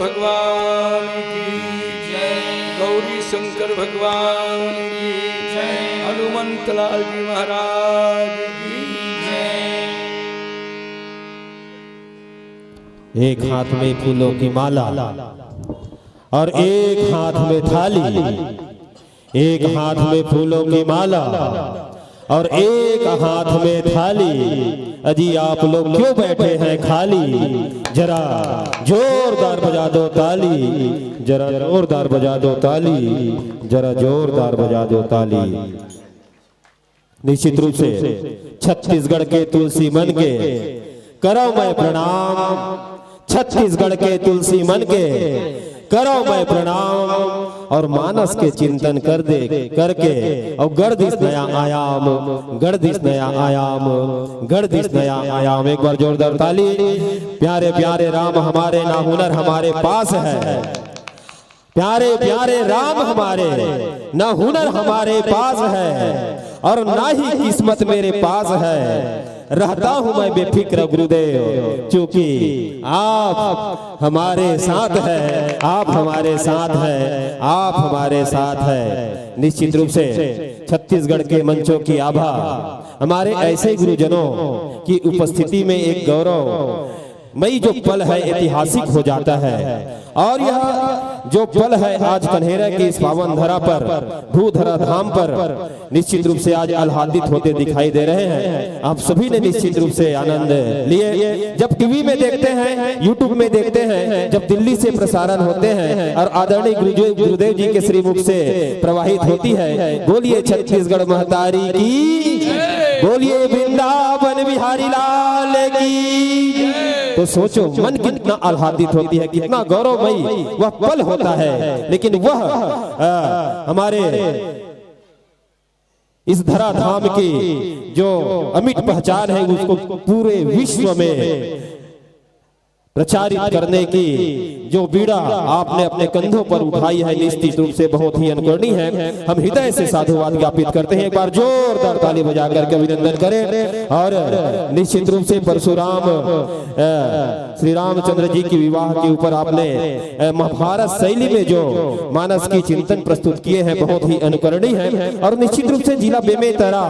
भगवान की जय। गौरी शंकर भगवान की जय। हनुमंत लाल जी महाराज की जय। एक हाथ में फूलों की माला और एक हाथ में थाली, एक हाथ में फूलों की माला और एक हाथ में थाली। अजी आप लोग क्यों बैठे हैं खाली, जरा जोरदार बजा दो ताली, जरा जोरदार बजा दो ताली, जरा जोरदार बजा दो ताली। निश्चित रूप से छत्तीसगढ़ के तुलसी मन के करो मैं प्रणाम, छत्तीसगढ़ के तुलसी मन के करो मैं प्रणाम और मानस के चिंतन कर दे करके और गर्दिश नया आयाम, गर्दिश नया आयाम, गर्दिश नया आयाम। एक बार जोरदार ताली। प्यारे प्यारे राम हमारे ना हुनर हमारे पास है, प्यारे प्यारे राम हमारे ना हुनर हमारे पास है और ना ही किस्मत मेरे पास है। रहता हूं मैं बेफिक्र गुरुदेव, क्योंकि आप हमारे साथ है, आप हमारे साथ है, आप हमारे साथ है। निश्चित रूप से छत्तीसगढ़ के मंचों की आभा हमारे ऐसे गुरुजनों की उपस्थिति में एक गौरव मई जो पल है ऐतिहासिक हो जाता है। और यह जो पल है आज कन्हेरा की इस पावन धरा पर, भूधरा धाम पर निश्चित रूप से आज आह्लादित होते दिखाई दे रहे हैं। आप सभी ने निश्चित रूप से आनंद लिए। जब टीवी में देखते हैं, यूट्यूब में देखते हैं, जब दिल्ली से प्रसारण होते हैं और आदरणीय गुरुदेव जी के श्रीमुख से प्रवाहित होती है, बोलिए छत्तीसगढ़ महतारी की, बोलिए वृंदावन बिहारी लाल की। तो सोचो मन कितना आह्लादित होती है, कितना गौरवमयी वह पल होता है। लेकिन वह हमारे इस धरा धाम की जो अमिट पहचान है उसको पूरे विश्व में प्रचारित करने की जो बीड़ा आपने अपने कंधों पर उठाई है, निश्चित रूप से बहुत ही अनुकरणीय है। हम हृदय से साधुवाद ज्ञापित करते हैं। एक बार जोरदार ताली बजा करके अभिनंदन करें। और निश्चित रूप से परशुराम श्री रामचंद्र जी की विवाह के ऊपर आपने महाभारत शैली में जो मानस की चिंतन प्रस्तुत किए हैं, बहुत ही अनुकरणीय है। और निश्चित रूप से जिला बेमेतरा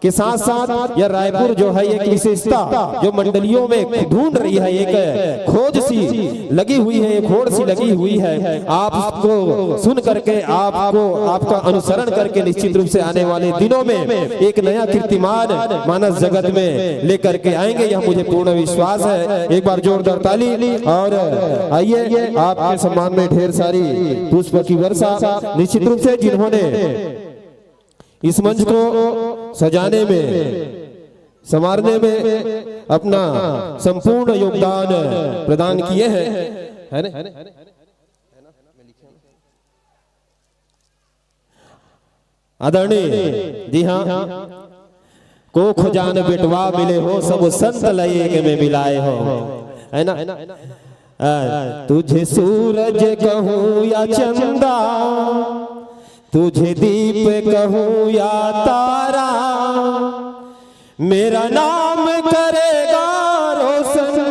के साथ साथ यह रायपुर जो है एक विशेषता जो मंडलियों में ढूंढ रही है, एक खोज सी लगी हुई है, एक खोज सी लगी हुई है। आपको सुन करके, आपको आपका अनुसरण करके निश्चित रूप से आने वाले दिनों में एक नया कीर्तिमान मानस जगत में लेकर के आएंगे, यह मुझे पूर्ण विश्वास है। एक बार जोरदार ताली। और आइए आपके सम्मान में ढेर सारी पुष्प की वर्षा। निश्चित रूप से जिन्होंने इस मंच को सजाने में, संवारने में अपना संपूर्ण योगदान प्रदान किए हैं, है ना? आदरणीय जी हाँ, को खजान बेटवा मिले हो सब संत लय के में मिलाए हो, है ना? तुझे सूरज कहूँ या चंदा, तुझे दीप कहूँ या तारा, मेरा नाम करेगा रोशन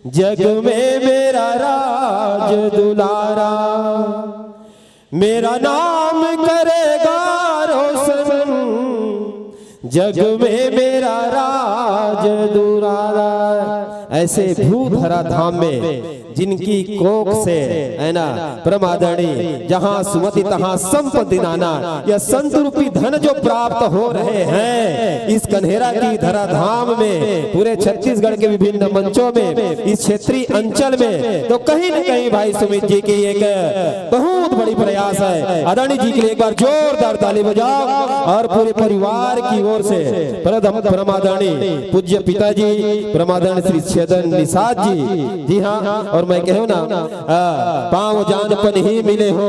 जग में मेरा राज दुलारा, मेरा नाम करेगा रोशन जग में मेरा राज दुलारा। ऐसे भूधरा धाम में जिनकी कोख से, है ना, परमादरणी जहां सुमति तहां संपत्ति नाना, यह संत रूपी धन जो प्राप्त हो रहे हैं इस कन्हेरा की धरा धाम में, पूरे छत्तीसगढ़ के विभिन्न मंचों में, इस क्षेत्रीय अंचल में, तो कहीं न कहीं भाई सुमित जी की एक बहुत बड़ी प्रयास है। आदरणीय जी के लिए एक बार जोरदार ताली बजाओ। और पूरे परिवार की ओर से परमादरणी पूज्य पिताजी परमादरणी श्री छेदन निषाद जी हाँ, और मैं कहूँ ना पाँव जानपन ही मिले हो।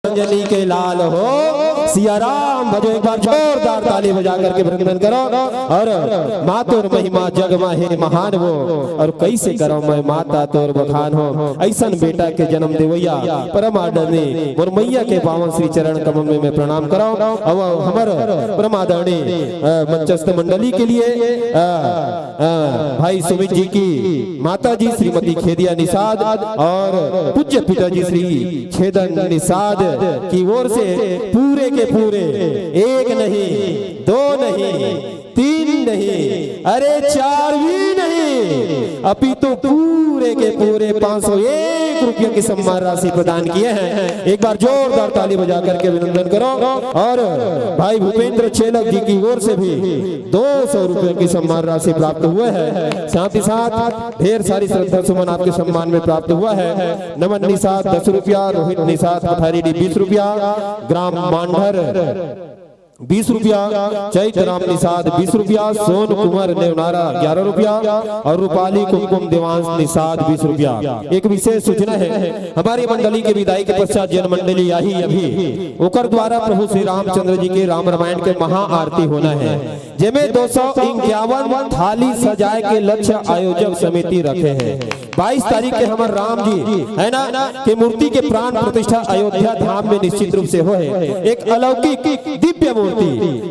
अंजलि के लाल हो सिया राम भजो। एक बार जोरदार ताली बजा करके वंदन करो। और मातोर महिमा जग माहे महान हो, और कैसे करो मैं माता तोर बखान हो। ऐसन बेटा के जन्म देवैया परम आदरणीय मोर मैया के पावन श्री चरण कमल में मैं प्रणाम कराओ। अब हमार परम आदरणीय मंचस्थ मंडली के लिए भाई सुमित जी की माता जी श्रीमती खेदिया निषाद और पूज्य पिताजी श्री छेदन निषाद की ओर से पूरे के पूरे, एक नहीं, दो नहीं, तीन नहीं, अरे चार भी नहीं, अभी तो पूरे के पूरे 501 रुपये की सम्मान राशि प्रदान किए हैं। एक बार जोरदार ताली बजा करके अभिनंदन करो। और भाई भूपेंद्र चेलक जी की ओर से भी 200 रुपये की सम्मान राशि प्राप्त हुआ है। साथ ही साथ ढेर सारी श्रद्धा सुमन आपके सम्मान में प्राप्त हुआ है। नमन निषाद 10 रुपया, रोहित निषाद पथारी 20 रुपया, ग्राम मांडर 20 रुपया, चैत राम निषाद 20 रुपया, सोन कुमार नेवनारा 11 रुपया और रूपाली कुमकुम देवांश निषाद 20 रुपया। एक विशेष सूचना है, हमारी मंडली के विदाई के पश्चात जन मंडली आई अभी ओकर द्वारा प्रभु श्री रामचंद्र जी के राम रामायण के महाआरती होना है, जिसमें 251 थाली सजाए के लक्ष्य आयोजक समिति रखे हैं। 22 तारीख के हमारे राम जी है ना के मूर्ति के प्राण प्रतिष्ठा अयोध्या धाम में निश्चित रूप से हो है। एक अलौकिक दिव्य मूर्ति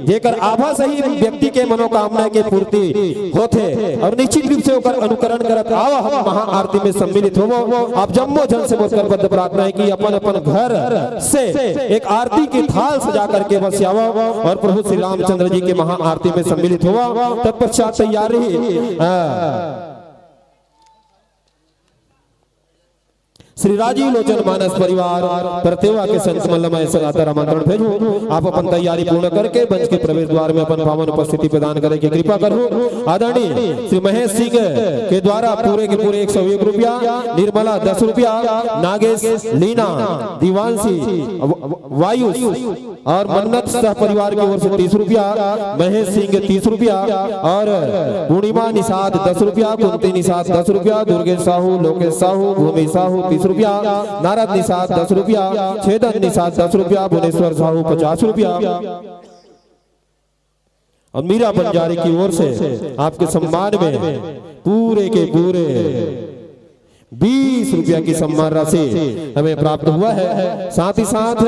जेकर आभा सही व्यक्ति के मनोकामना के पूर्ति होते, और निश्चित रूप से ओकर अनुकरण करत आवा हम महाआरती में सम्मिलित होवो। आप जम्मो जन से बोलकर बद्ध प्रार्थना है कि अपन अपन घर से एक आरती की थाल सजा करके बस आवो और प्रभु श्री रामचंद्र जी के महाआरती में सम्मिलित हुआ। तत्पश्चात तैयारी श्री राजीव लोचन मानस परिवार प्रतेवा के संत मल्लमय सगातर आमंत्रण भेजो। आप अपन तैयारी पूर्ण करके मंच के प्रवेश द्वार में अपन पावन उपस्थिति प्रदान करे की कृपा करो। आदरणीय श्री महेश सिंह के द्वारा पूरे के पूरे 101 रुपया, निर्मला 10 रुपया, नागेश, लीना, दिवांशी, वायुष और मन्नत सह परिवार की ओर से 30 रुपया, महेश सिंह 30 रुपया और पूर्णिमा निषाद 10 रुपया, कुंती निषाद 10 रुपया, दुर्गेश साहू, लोकेश साहू, भूमि साहू 30 रुपया, नारद निषाद 10 रुपया, छेदन निषाद 10 रुपया, भुवनेश्वर साहू 50 रुपया और मीरा बंजारी की ओर से आपके सम्मान में पूरे के पूरे 20 रुपया की सम्मान राशि हमें प्राप्त हुआ है। साथ ही साथ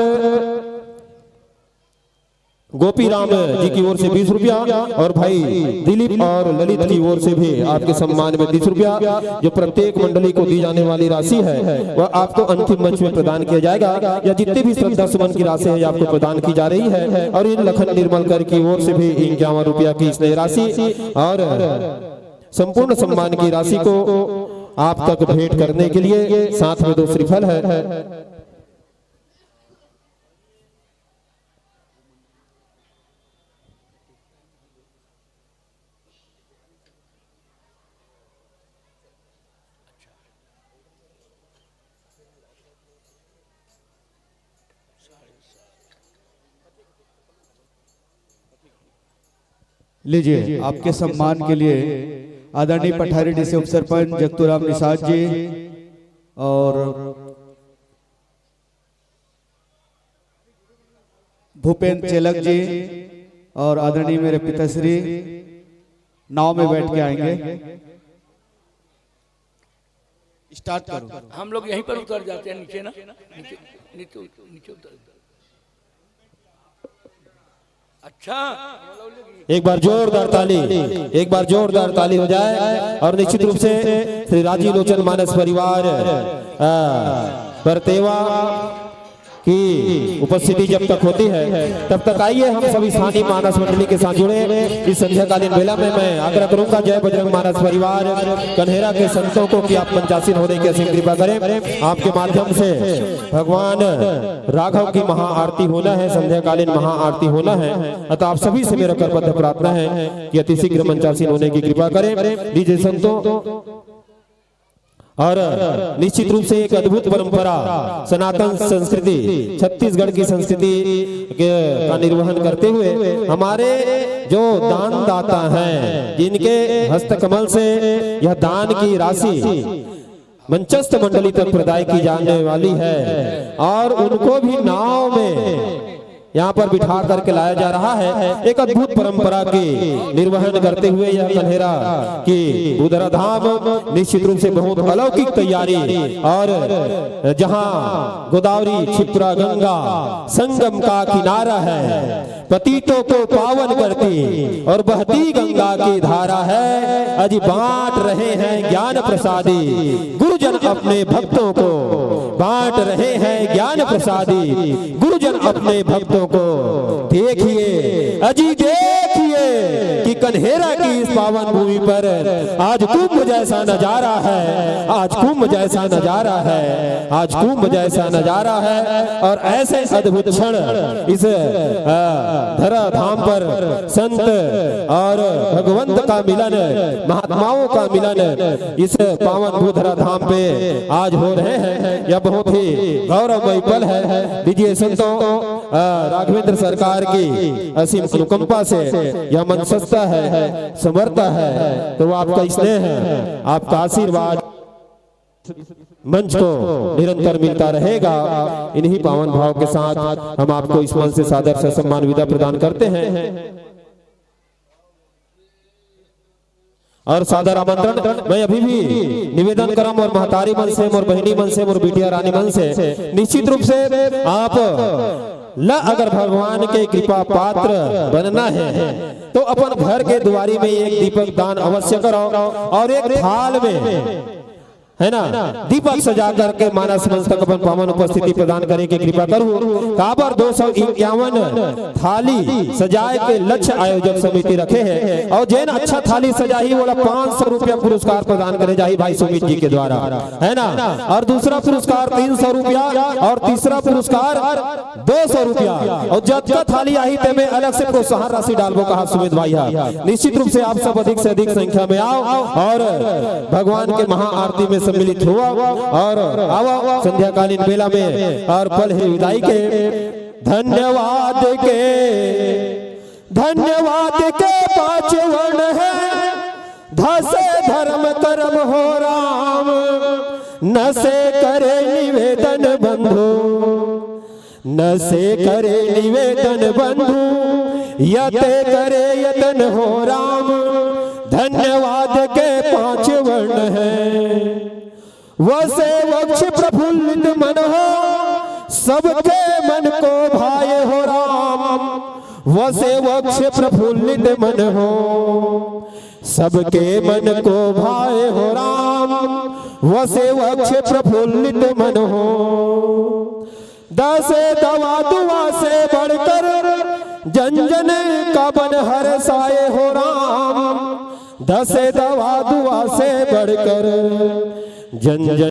गोपी राम जी की ओर से 20 रुपया और भाई दिलीप और ललित की ओर से भी आपके सम्मान में 30 रुपया, जो प्रत्येक मंडली को दी जाने वाली राशि है वह आपको अंतिम मंच में प्रदान किया जाएगा, या जितनी भी श्रद्धा सुमन की राशि है आपको प्रदान की जा रही है। और इन लखन निर्मलकर की ओर से भी 51 रुपया की स्नेह राशि और संपूर्ण सम्मान की राशि को आप तक भेंट करने के लिए साथ में 2 श्रीफल है। लीजिए आपके सम्मान के लिए आदरणीय पठारी डीसी उप सरपंच जगतूराम निषाद जी और भूपेंद्र चेलक जी और आदरणीय मेरे पिताश्री नाव में बैठ के आएंगे। स्टार्ट करो। हम लोग यहीं पर उतर जाते हैं, नीचे ना, नीचे उतर। अच्छा, एक बार जोरदार ताली हो जाए। और निश्चित रूप से श्री राजीव लोचन मानस परिवार परतेवा की उपस्थिति जब तक होती है तब तक आइए हम सभी स्थानीय मानस मंडली के साथ जुड़े। इस संध्याकालीन बेला में मैं आग्रह करूंगा, जय बजरंग मानस परिवार कन्हेरा के संतों को कि आप पंचासीन होने की असीम कृपा करें। आपके माध्यम से भगवान राघव की महाआरती होना है, संध्याकालीन महाआरती होना है। अतः आप सभी से मेरा करबद्ध प्रार्थना है कि अतिशीघ्र पंचासीन होने की कृपा करें दीजिए संतों। और निश्चित रूप से एक अद्भुत परंपरा सनातन संस्कृति छत्तीसगढ़ की संस्कृति का निर्वहन करते हुए हमारे जो दानदाता हैं, जिनके हस्तकमल से यह दान की राशि मंचस्थ मंडली तक प्रदाय की जाने वाली है, और उनको भी नाव में यहाँ पर बिठा करके लाया जा रहा है। एक अद्भुत परंपरा के निर्वहन करते हुए यह कन्हेरा की बुधरा धाम निश्चित रूप से बहुत अलौकिक तैयारी, और जहाँ गोदावरी क्षिप्रा गंगा संगम का किनारा है, पतितों को पावन करती और बहती गंगा की धारा है, आज बांट रहे हैं ज्ञान प्रसादी गुरुजन अपने भक्तों को, बांट रहे हैं ज्ञान प्रसादी गुरुजन अपने भक्तों को। देखिए अजी देखिए कि कन्हेरा की इस पावन भूमि पर आज कुंभ जैसा नजारा है, आज कुंभ जैसा नजारा है, आज कुंभ जैसा नजारा है। और ऐसे अद्भुत क्षण इस धरा धाम पर संत और भगवंत का मिलन, महात्माओं का मिलन इस पावन भूधरा धाम पे आज हो रहे हैं। यह बहुत ही गौरवमय पल है। दीजिए संतों राघवेंद्र सरकार की असीम अनुकंपा से यह मन सस्ता है, समर्था है, तो आपका स्नेह है, आपका आशीर्वाद मंच को निरंतर मिलता रहेगा। इन्हीं पावन भाव के साथ हम आपको इस मंच से सादर से सम्मान विदा प्रदान करते हैं और सादर आमंत्रण मैं अभी भी निवेदन करम और महतारी मन से, और बहनी मन से, और बिटिया रानी मन से निश्चित रूप से आप अगर भगवान के कृपा पात्र बनना है तो अपन घर के द्वारी में एक दीपक दान अवश्य करो, और एक थाल में है ना दीपक सजा करके मानस मंच तक अपन पावन उपस्थिति प्रदान करे के कृपा करूं। काबर 251 थाली सजाए के लक्ष्य आयोजक समिति रखे हैं, और जैन अच्छा थाली सजाही वाला 500 रुपया पुरस्कार प्रदान करे जाही भाई सुमित जी के द्वारा, है ना। और दूसरा पुरस्कार 300 रुपया, और तीसरा पुरस्कार 200 रुपया, और जब का थाली आई ते में अलग से प्रोत्साहन राशि डालबो कहा सुमित भाई। निश्चित रूप से आप सब अधिक से अधिक संख्या में आओ और भगवान के महाआरती में सम्मिलित हुआ, और आवा संध्याकालीन बेला में और पल है विदाई के। धन्यवाद के 5 वर्ण है, धसे धर्म कर्म हो राम, न से करे निवेदन बंधु, न से करे निवेदन बंधु, यते करे यतन हो राम। धन्यवाद के 5 वर्ण है, वसे वक्ष प्रफुल्लित मन हो, सबके मन को भाए हो राम। वसे वक्ष प्रफुल्लित मन हो, सबके मन को भाए हो राम। वसे वक्ष प्रफुल्लित मन हो, दसे दवा दुआ से बढ़कर जन जन का बन हर साए हो राम। दसे दवा दुआ से बढ़कर जन जन